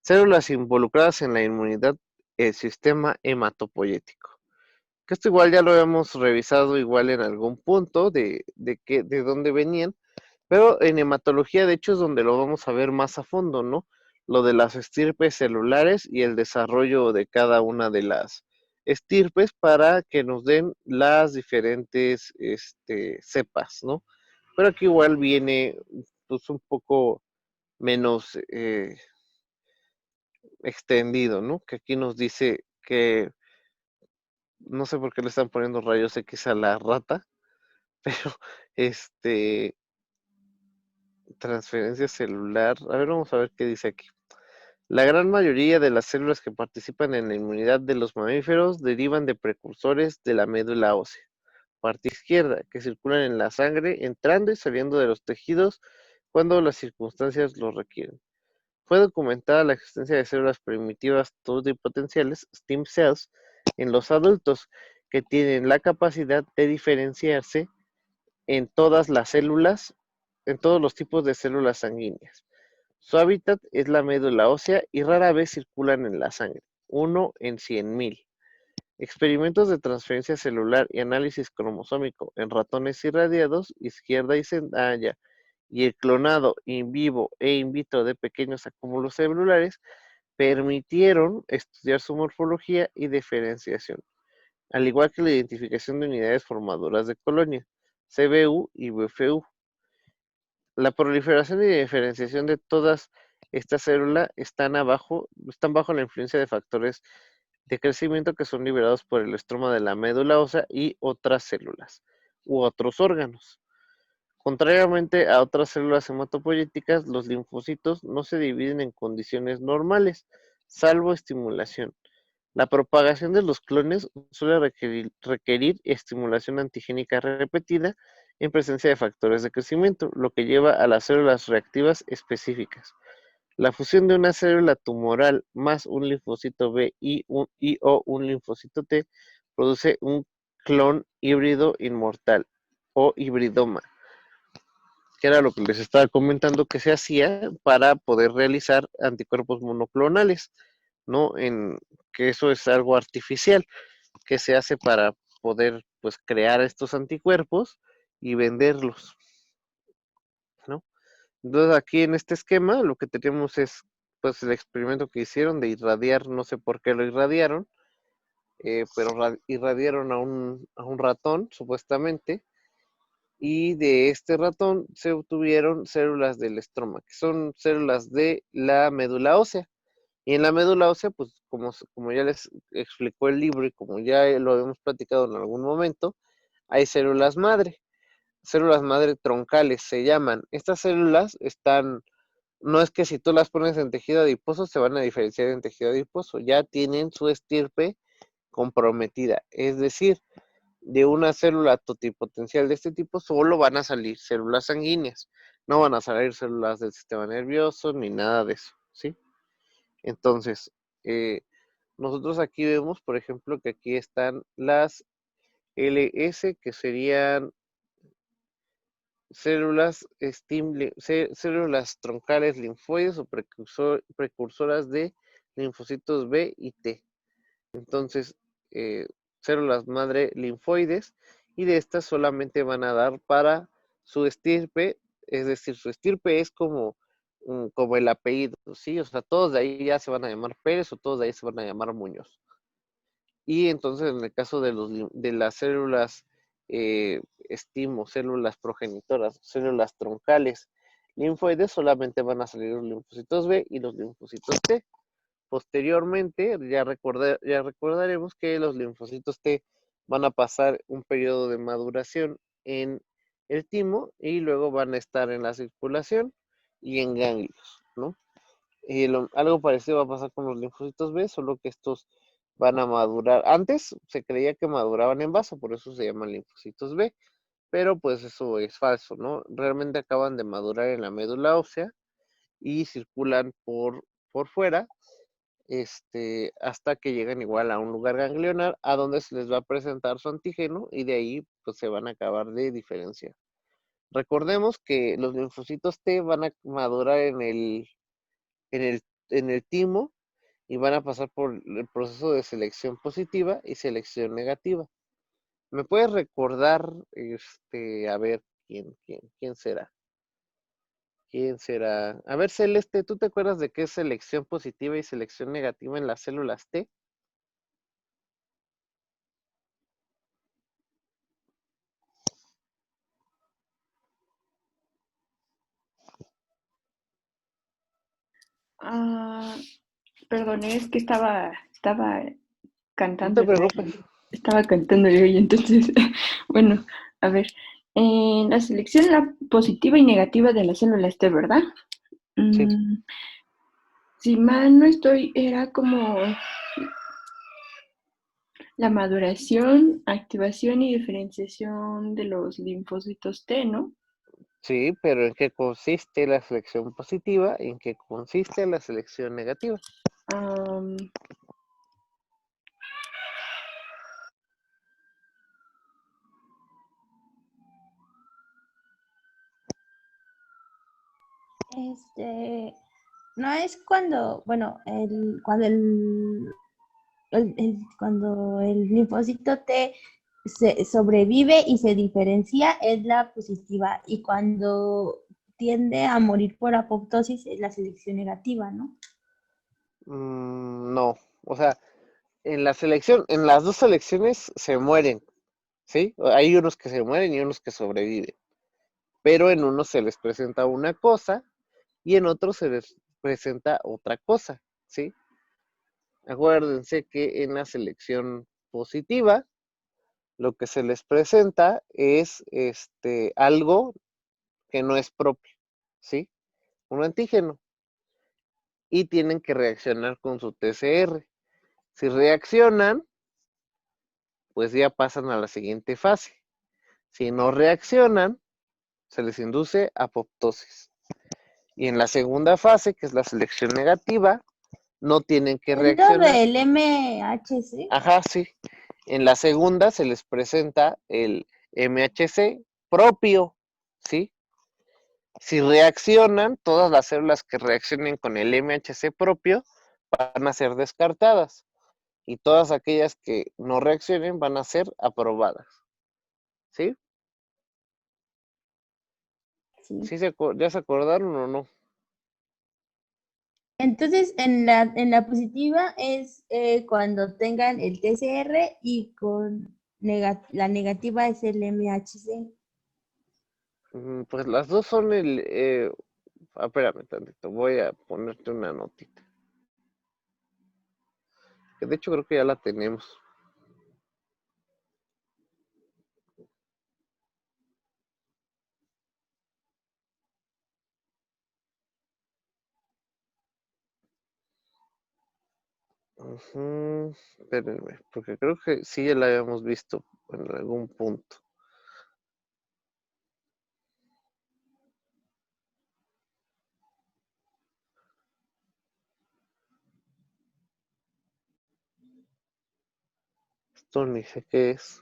células involucradas en la inmunidad, el sistema hematopoyético. Que esto igual ya lo habíamos revisado igual en algún punto de dónde venían, pero en hematología de hecho es donde lo vamos a ver más a fondo, ¿no? Lo de las estirpes celulares y el desarrollo de cada una de las estirpes para que nos den las diferentes cepas, ¿no? Pero aquí igual viene pues un poco menos extendido, ¿no? Que aquí nos dice que no sé por qué le están poniendo rayos X a la rata, pero este transferencia celular. A ver, vamos a ver qué dice aquí. La gran mayoría de las células que participan en la inmunidad de los mamíferos derivan de precursores de la médula ósea, parte izquierda, que circulan en la sangre, entrando y saliendo de los tejidos cuando las circunstancias lo requieren. Fue documentada la existencia de células primitivas pluripotenciales, stem cells, en los adultos, que tienen la capacidad de diferenciarse en todas las células, en todos los tipos de células sanguíneas. Su hábitat es la médula ósea y rara vez circulan en la sangre, 1 en 100.000. Experimentos de transferencia celular y análisis cromosómico en ratones irradiados, izquierda y centella, y el clonado in vivo e in vitro de pequeños acúmulos celulares permitieron estudiar su morfología y diferenciación, al igual que la identificación de unidades formadoras de colonia, CBU y VFU. La proliferación y diferenciación de todas estas células están bajo la influencia de factores de crecimiento que son liberados por el estroma de la médula ósea y otras células u otros órganos. Contrariamente a otras células hematopoyéticas, los linfocitos no se dividen en condiciones normales, salvo estimulación. La propagación de los clones suele requerir estimulación antigénica repetida en presencia de factores de crecimiento, lo que lleva a las células reactivas específicas. La fusión de una célula tumoral más un linfocito B o un linfocito T produce un clon híbrido inmortal o hibridoma, que era lo que les estaba comentando que se hacía para poder realizar anticuerpos monoclonales, ¿no? Que eso es algo artificial que se hace para poder, pues, crear estos anticuerpos y venderlos, ¿no? Entonces aquí en este esquema lo que tenemos es, pues, el experimento que hicieron de irradiar, no sé por qué lo irradiaron, pero irradiaron a un ratón, supuestamente, y de este ratón se obtuvieron células del estroma, que son células de la médula ósea. Y en la médula ósea, pues como ya les explicó el libro y como ya lo habíamos platicado en algún momento, hay células madre troncales se llaman. Estas células no es que si tú las pones en tejido adiposo se van a diferenciar en tejido adiposo, ya tienen su estirpe comprometida, es decir, de una célula totipotencial de este tipo solo van a salir células sanguíneas, no van a salir células del sistema nervioso ni nada de eso, ¿sí? Entonces, nosotros aquí vemos, por ejemplo, que aquí están las LS, que serían células troncales linfoides o precursoras de linfocitos B y T. Entonces, células madre linfoides, y de estas solamente van a dar para su estirpe, es decir, su estirpe es como el apellido, ¿sí? O sea, todos de ahí ya se van a llamar Pérez o todos de ahí se van a llamar Muñoz. Y entonces, en el caso de las células células progenitoras, células troncales linfoides, solamente van a salir los linfocitos B y los linfocitos T. Posteriormente, ya recordaremos que los linfocitos T van a pasar un periodo de maduración en el timo y luego van a estar en la circulación y en ganglios, ¿no? Algo parecido va a pasar con los linfocitos B, solo que estos van a madurar. Antes se creía que maduraban en vaso, por eso se llaman linfocitos B, pero pues eso es falso, ¿no? Realmente acaban de madurar en la médula ósea y circulan por fuera, hasta que llegan igual a un lugar ganglionar a donde se les va a presentar su antígeno y de ahí pues se van a acabar de diferenciar. Recordemos que los linfocitos T van a madurar en el, en el timo y van a pasar por el proceso de selección positiva y selección negativa. ¿Me puedes recordar, a ver, quién será? ¿Quién será? A ver, Celeste, ¿tú te acuerdas de qué es selección positiva y selección negativa en las células T? Ah, perdón, es que estaba No cantando te preocupes. estaba cantando yo y entonces, bueno, a ver, En la selección la positiva y negativa de las células T, ¿verdad? Sí. Si mal no estoy, era como la maduración, activación y diferenciación de los linfocitos T, ¿no? Sí, pero ¿en qué consiste la selección positiva y en qué consiste la selección negativa? Am, No es cuando, bueno, cuando el linfocito T se sobrevive y se diferencia es la positiva, y cuando tiende a morir por apoptosis es la selección negativa, ¿no? No, o sea, en las dos selecciones se mueren, ¿sí? Hay unos que se mueren y unos que sobreviven, pero en unos se les presenta una cosa y en otros se les presenta otra cosa, ¿sí? Acuérdense que en la selección positiva lo que se les presenta es algo que no es propio, ¿sí? Un antígeno, y tienen que reaccionar con su TCR. Si reaccionan, pues ya pasan a la siguiente fase. Si no reaccionan, se les induce apoptosis. Y en la segunda fase, que es la selección negativa, no tienen que Es lo reaccionar. del MHC. Ajá, sí. En la segunda se les presenta el MHC propio, ¿sí? Si reaccionan, todas las células que reaccionen con el MHC propio van a ser descartadas y todas aquellas que no reaccionen van a ser aprobadas, ¿sí? Sí. ¿Ya se acordaron o no? Entonces, en la positiva es cuando tengan el TCR, y con la negativa es el MHC. Pues las dos son espérame tantito, voy a ponerte una notita. Que de hecho creo que ya la tenemos. Espérenme, porque creo que sí ya la habíamos visto en algún punto. Esto ni sé qué es.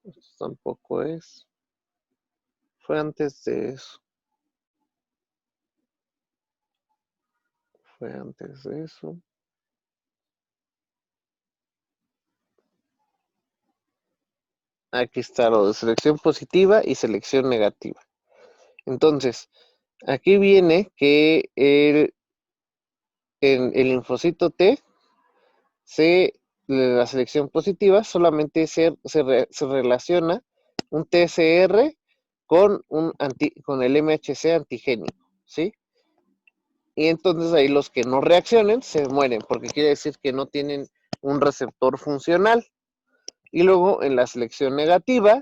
Esto tampoco es. Fue antes de eso. Fue antes de eso. Aquí está lo de selección positiva y selección negativa. Entonces, aquí viene que en el linfocito T, la selección positiva solamente se relaciona un TCR con el MHC antigénico, ¿sí? Y entonces ahí los que no reaccionen se mueren, porque quiere decir que no tienen un receptor funcional. Y luego en la selección negativa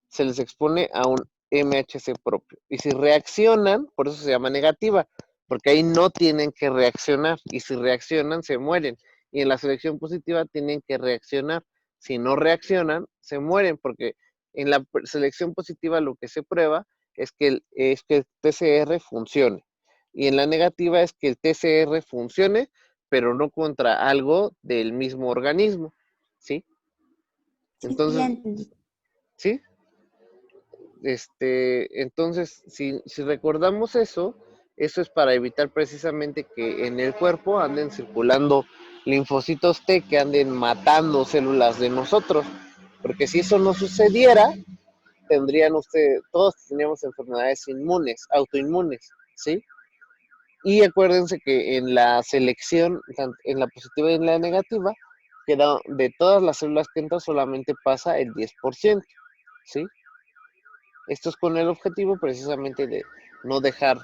se les expone a un MHC propio. Y si reaccionan, por eso se llama negativa, porque ahí no tienen que reaccionar. Y si reaccionan, se mueren. Y en la selección positiva tienen que reaccionar. Si no reaccionan, se mueren, porque en la selección positiva lo que se prueba es que el TCR funcione. Y en la negativa es que el TCR funcione, pero no contra algo del mismo organismo. ¿Sí? Sí, sí, ya Entonces, entendí. ¿sí? Entonces, si recordamos eso es para evitar precisamente que en el cuerpo anden circulando linfocitos T que anden matando células de nosotros. Porque si eso no sucediera, todos tendríamos enfermedades inmunes, autoinmunes, ¿sí? Y acuérdense que en la selección, en la positiva y en la negativa, de todas las células que entran solamente pasa el 10%, ¿sí? Esto es con el objetivo precisamente de no dejar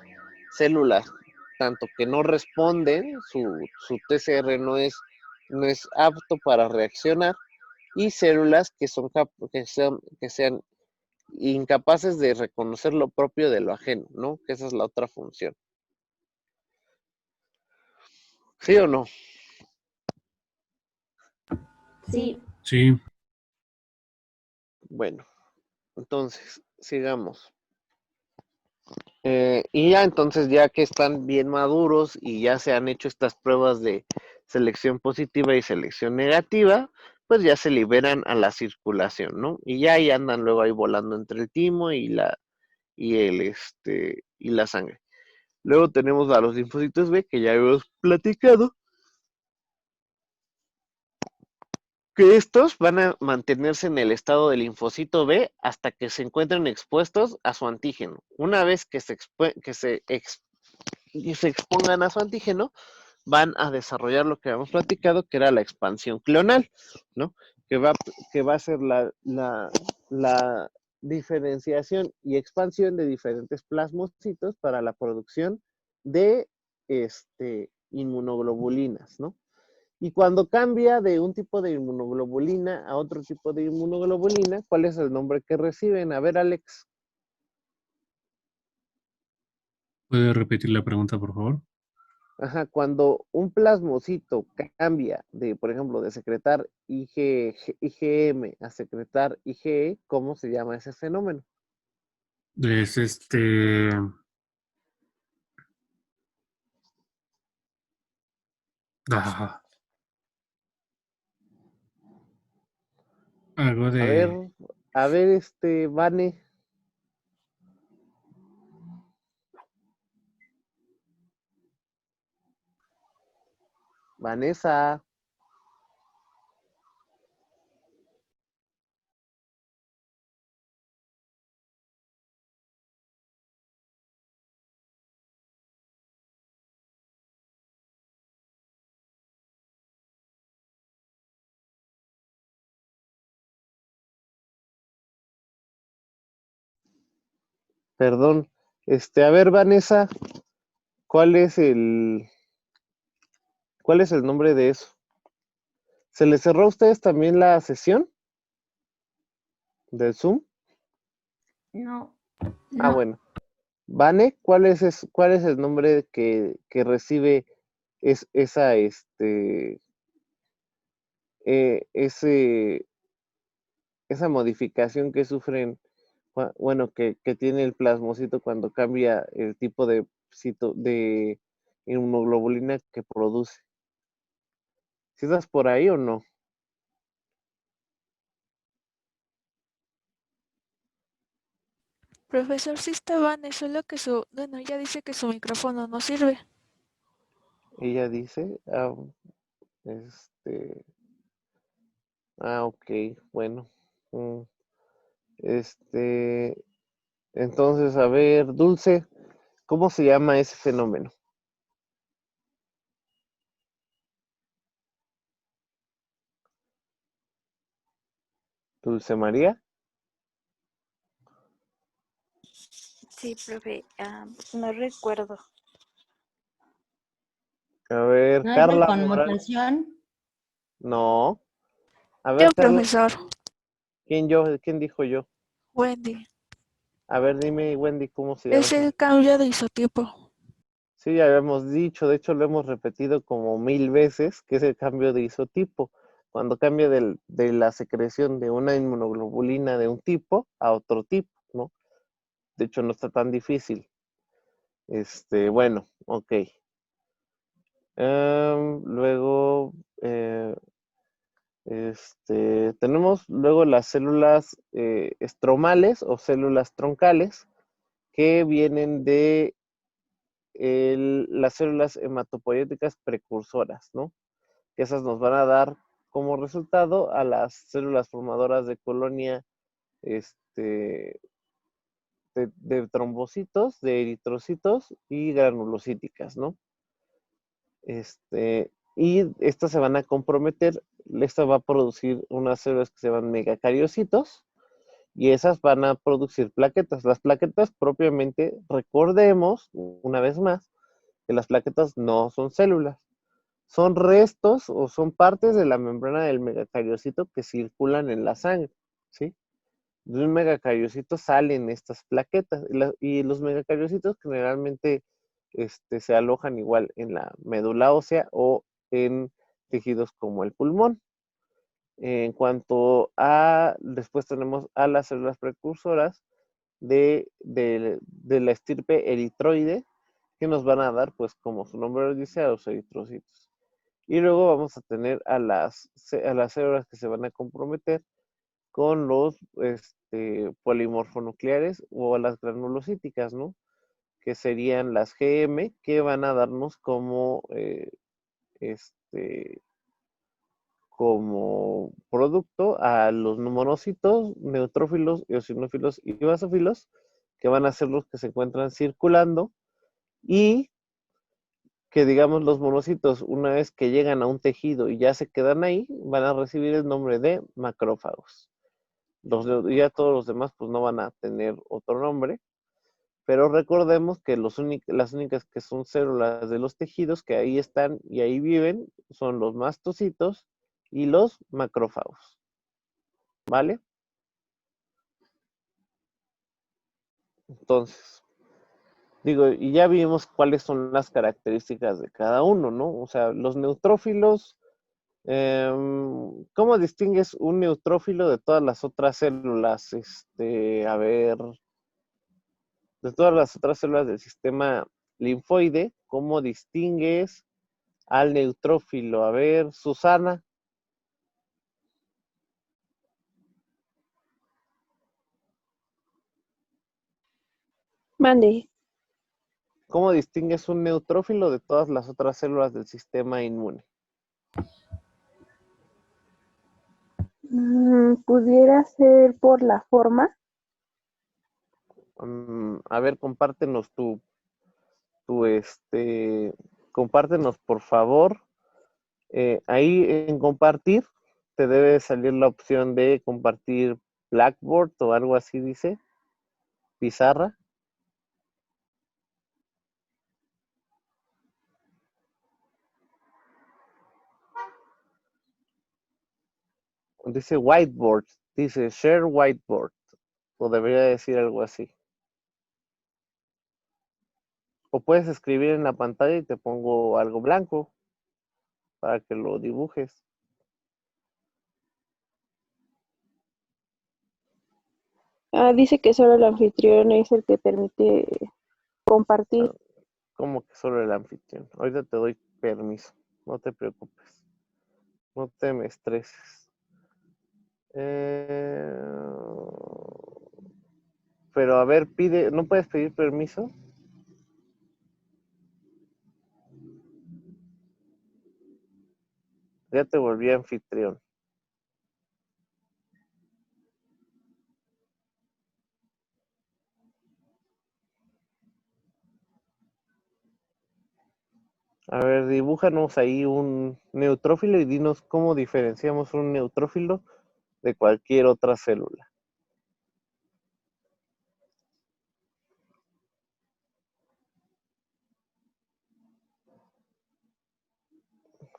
células, tanto que no responden, su TCR no es apto para reaccionar, y células que sean incapaces de reconocer lo propio de lo ajeno, ¿no? Que esa es la otra función. ¿Sí o no? Sí. Sí. Bueno, entonces, sigamos. Y ya entonces, ya que están bien maduros y ya se han hecho estas pruebas de selección positiva y selección negativa, pues ya se liberan a la circulación, ¿no? Y ya ahí andan luego ahí volando entre el timo y la sangre. Luego tenemos a los linfocitos B, que ya hemos platicado, que estos van a mantenerse en el estado del linfocito B hasta que se encuentren expuestos a su antígeno. Una vez que se expongan a su antígeno, van a desarrollar lo que habíamos platicado, que era la expansión clonal, ¿no? Que va a ser la diferenciación y expansión de diferentes plasmocitos para la producción de inmunoglobulinas, ¿no? Y cuando cambia de un tipo de inmunoglobulina a otro tipo de inmunoglobulina, ¿cuál es el nombre que reciben? A ver, Alex. ¿Puede repetir la pregunta, por favor? Ajá, cuando un plasmocito cambia de, por ejemplo, de secretar IgM a secretar IgE, ¿cómo se llama ese fenómeno? Es ah, algo de... A ver, Vane. Vanessa. Perdón. A ver, Vanessa, ¿cuál es el nombre de eso? ¿Se les cerró a ustedes también la sesión del Zoom? No. Ah, bueno. Vane, ¿cuál es el nombre que recibe esa esa modificación que sufren, bueno, que tiene el plasmocito cuando cambia el tipo de de inmunoglobulina que produce? ¿Sí estás por ahí o no? Profesor, sí está Vane, solo que bueno, ella dice que su micrófono no sirve. Ella dice, ok, bueno. mm, entonces, a ver, Dulce, ¿cómo se llama ese fenómeno? Dulce María. Sí, profe, no recuerdo. A ver, ¿No es de Carla Morales. conmutación? No. A Yo, ver, Carla, profesor. ¿quién dijo yo? Wendy. A ver, dime, Wendy, ¿cómo se llama Es ese? el cambio de isotipo. Sí, ya habíamos dicho, de hecho lo hemos repetido como 1000 veces, que es el cambio de isotipo. Cuando cambia de la secreción de una inmunoglobulina de un tipo a otro tipo, ¿no? De hecho, no está tan difícil. Bueno, ok. Luego, tenemos luego las células estromales o células troncales que vienen de las células hematopoieticas precursoras, ¿no? que esas nos van a dar como resultado a las células formadoras de colonia de trombocitos, de eritrocitos y granulocíticas, ¿no? Y estas se van a comprometer, esta va a producir unas células que se llaman megacariocitos, y esas van a producir plaquetas. Las plaquetas propiamente, recordemos una vez más, que las plaquetas no son células, son restos o son partes de la membrana del megacariocito que circulan en la sangre, ¿sí? De un megacariocito salen estas plaquetas, y los megacariocitos generalmente se alojan igual en la médula ósea o en tejidos como el pulmón. En cuanto a, después tenemos a las células precursoras de la estirpe eritroide, que nos van a dar, pues como su nombre lo dice, a los eritrocitos. Y luego vamos a tener a las células que se van a comprometer con los polimorfonucleares o las granulocíticas, ¿no? Que serían las GM, que van a darnos como como producto a los monocitos, neutrófilos, eosinófilos y basófilos, que van a ser los que se encuentran circulando, y que digamos los monocitos, una vez que llegan a un tejido y ya se quedan ahí, van a recibir el nombre de macrófagos. Ya todos los demás pues no van a tener otro nombre, pero recordemos que las únicas que son células de los tejidos que ahí están y ahí viven son los mastocitos y los macrófagos. ¿Vale? Entonces, digo, y ya vimos cuáles son las características de cada uno, ¿no? O sea, los neutrófilos, ¿cómo distingues un neutrófilo de todas las otras células? A ver, de todas las otras células del sistema linfoide, ¿cómo distingues al neutrófilo? A ver, Susana. Mande. ¿Cómo distingues un neutrófilo de todas las otras células del sistema inmune? Pudiera ser por la forma. A ver, compártenos compártenos por favor. Ahí en compartir te debe salir la opción de compartir Blackboard o algo así dice, pizarra. Dice whiteboard, dice share whiteboard, o debería decir algo así. O puedes escribir en la pantalla y te pongo algo blanco para que lo dibujes. Dice que solo el anfitrión es el que permite compartir. Como que solo el anfitrión. Ahorita te doy permiso, no te preocupes. No te me estreses. Pero a ver, ¿no puedes pedir permiso? Ya te volví anfitrión. A ver, dibújanos ahí un neutrófilo y dinos cómo diferenciamos un neutrófilo de cualquier otra célula.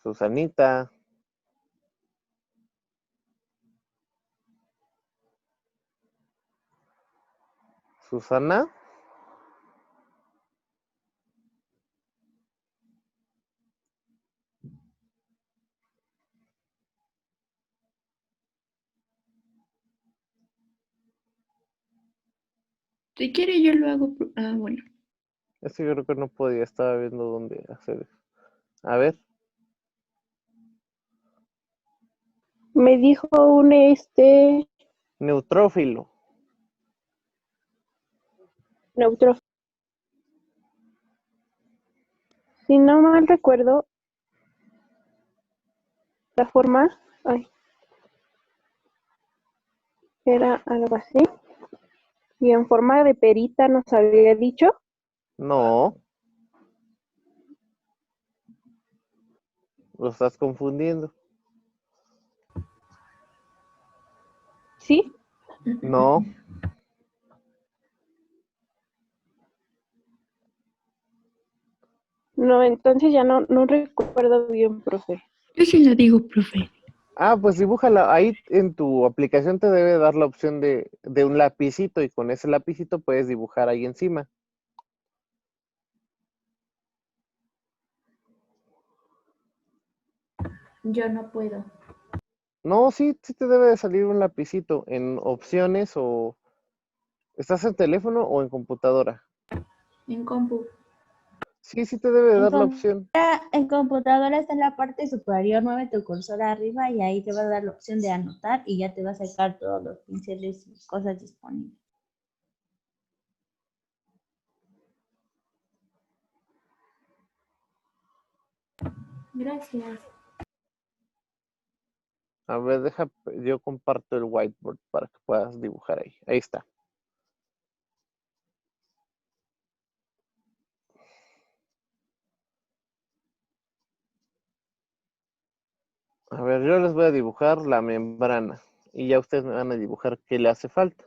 Susanita. Susana. Si quiere yo lo hago. Bueno. Es que creo que no podía, estaba viendo dónde hacer eso. A ver. Me dijo un Neutrófilo. neutrófilo. Si no mal recuerdo, la forma, ay, era algo así. Y en forma de perita nos había dicho. No, lo estás confundiendo. ¿Sí? No, No, entonces ya no recuerdo bien, profe. Yo se lo digo, profe. pues dibújala. Ahí en tu aplicación te debe dar la opción de un lapicito y con ese lapicito puedes dibujar ahí encima. Yo no puedo. No, sí te debe de salir un lapicito en opciones o ¿estás en teléfono o en computadora? En compu. Sí te debe de En, dar la com- opción. en computadora está en la parte superior, mueve tu cursor arriba y ahí te va a dar la opción de anotar y ya te va a sacar todos los pinceles y cosas disponibles. Gracias. A ver, yo comparto el whiteboard para que puedas dibujar ahí. Ahí está. A ver, yo les voy a dibujar la membrana y ya ustedes me van a dibujar qué le hace falta.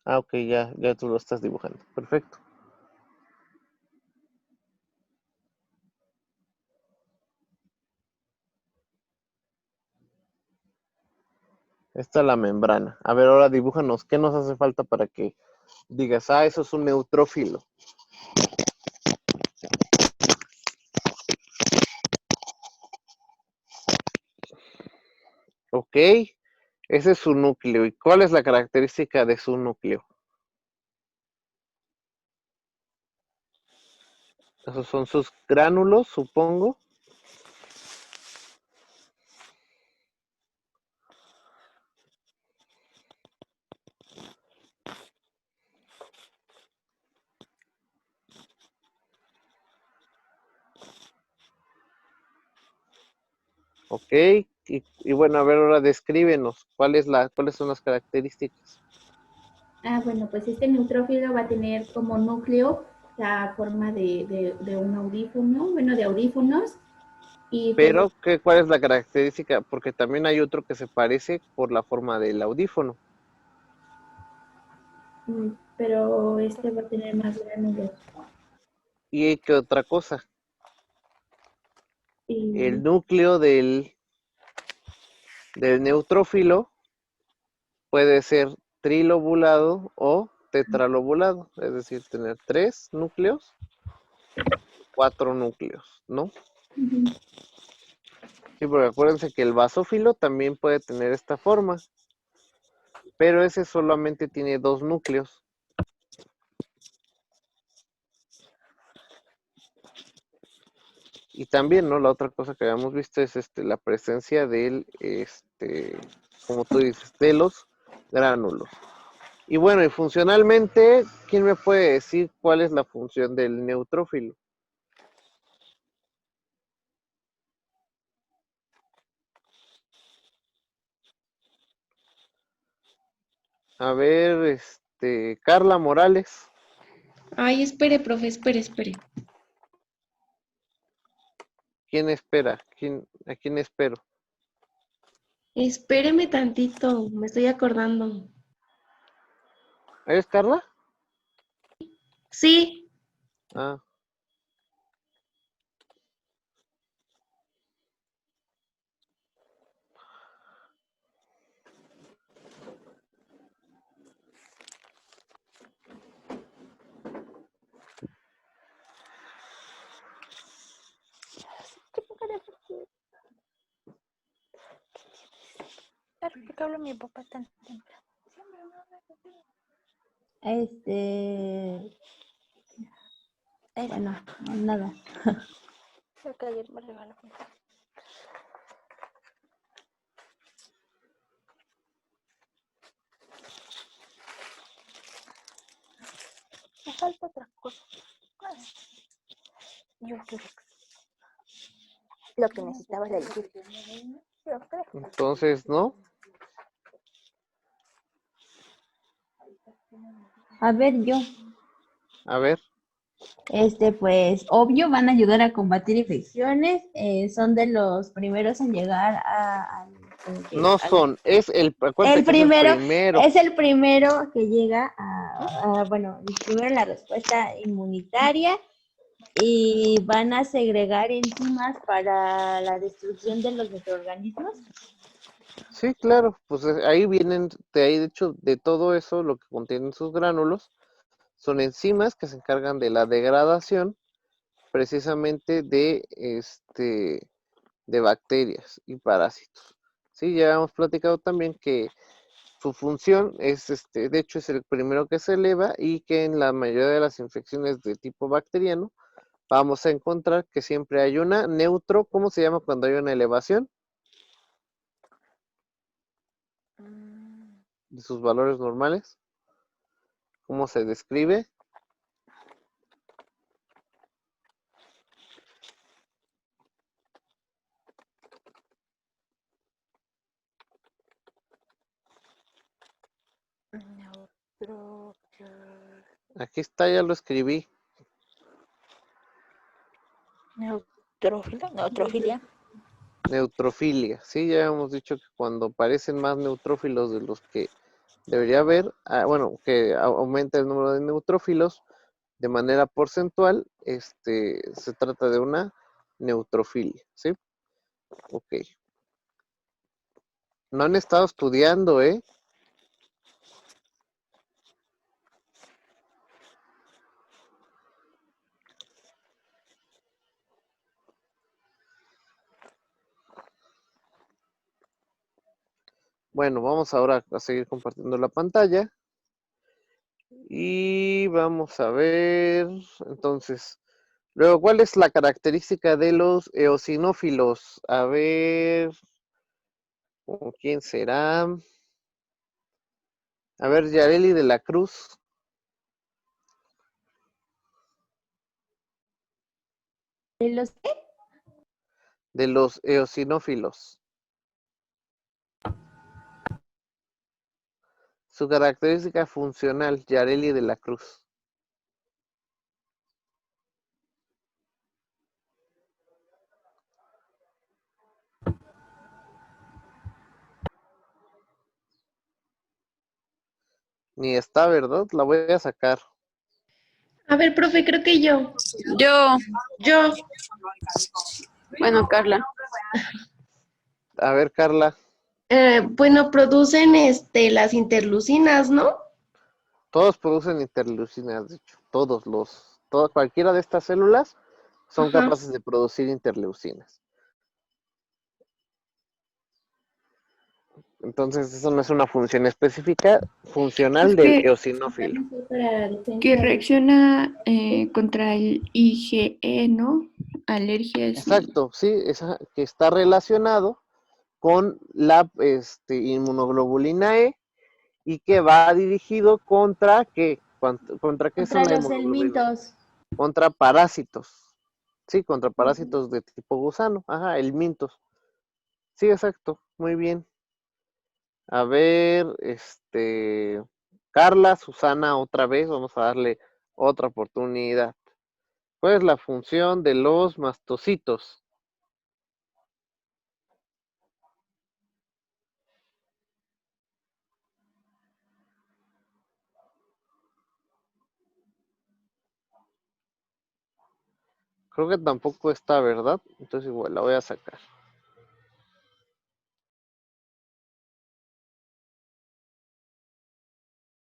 Ok, ya tú lo estás dibujando. Perfecto. Esta es la membrana. A ver, ahora dibújanos qué nos hace falta para que digas, eso es un neutrófilo. Ok, ese es su núcleo. ¿Y cuál es la característica de su núcleo? Esos son sus gránulos, supongo. Ok, y bueno, a ver, ahora descríbenos cuáles son las características. Bueno, pues este neutrófilo va a tener como núcleo la forma de un audífono, bueno, de audífonos. Y pues, Pero, ¿cuál es la característica? Porque también hay otro que se parece por la forma del audífono. pero este va a tener más gránulos. ¿Y qué otra cosa? Y El núcleo del neutrófilo puede ser trilobulado o tetralobulado, es decir, tener 3 núcleos, 4 núcleos, ¿no? Sí, porque acuérdense que el basófilo también puede tener esta forma, pero ese solamente tiene 2 núcleos. Y también, ¿no? La otra cosa que habíamos visto es la presencia del, como tú dices, de los gránulos. Y bueno, y funcionalmente, ¿quién me puede decir cuál es la función del neutrófilo? A ver, Carla Morales. Ay, espere, profe, espere. ¿Quién espera? ¿A quién espero? Espéreme tantito, me estoy acordando. ¿Eres Carla? Sí, Ah, ¿Por qué habla mi papá tan temprano? bueno, no, nada. Creo que ayer me regaló. Me falta otra cosa. Yurex. Lo que necesitaba es la elegir. Entonces, ¿no? A ver, yo. A ver, Pues, obvio, van a ayudar a combatir infecciones. Son de los primeros en llegar como que no son, acuérdate el que es el primero, primero. es el primero que llega bueno, el primero en la respuesta inmunitaria y van a segregar enzimas para la destrucción de los microorganismos. Sí, claro, pues ahí vienen, de ahí de hecho, de todo eso, lo que contienen sus gránulos, son enzimas que se encargan de la degradación precisamente de bacterias y parásitos. Sí, ya hemos platicado también que su función es, de hecho, es el primero que se eleva y que en la mayoría de las infecciones de tipo bacteriano vamos a encontrar que siempre hay una neutro. ¿Cómo se llama cuando hay una elevación de sus valores normales? ¿Cómo se describe? Aquí está, ya lo escribí. Neutrofilia. Neutrofilia. Sí, ya hemos dicho que cuando aparecen más neutrófilos de los que debería haber, bueno, que aumenta el número de neutrófilos de manera porcentual, se trata de una neutrofilia, ¿sí? Ok. No han estado estudiando, ¿eh? Bueno, vamos ahora a seguir compartiendo la pantalla. Y vamos a ver, entonces, luego, ¿cuál es la característica de los eosinófilos? A ver, ¿con quién será? A ver, Yareli de la Cruz. ¿De los qué? De los eosinófilos. Su característica funcional, Yareli de la Cruz. Ni está, ¿verdad? La voy a sacar. A ver, profe, creo que yo. Yo, Yo. Bueno, Carla. A ver, Carla. Bueno, producen las interleucinas, ¿no? Todos producen interleucinas, de hecho. Cualquiera de estas células son Ajá. capaces de producir interleucinas. Entonces, eso no es una función específica, funcional Es del que, eosinófilo. que reacciona contra el IgE, ¿no? Alergias. Exacto, sí, que está relacionado con la inmunoglobulina E y que va dirigido ¿contra qué? ¿Contra qué son Contra la los inmunoglobulina? helmintos. Contra parásitos. Sí, contra parásitos de tipo gusano. Ajá, el mintos. Sí, exacto. Muy bien. A ver, Carla, Susana, otra vez, vamos a darle otra oportunidad. ¿Cuál es la función de los mastocitos? Creo que tampoco está, ¿verdad? Entonces igual la voy a sacar.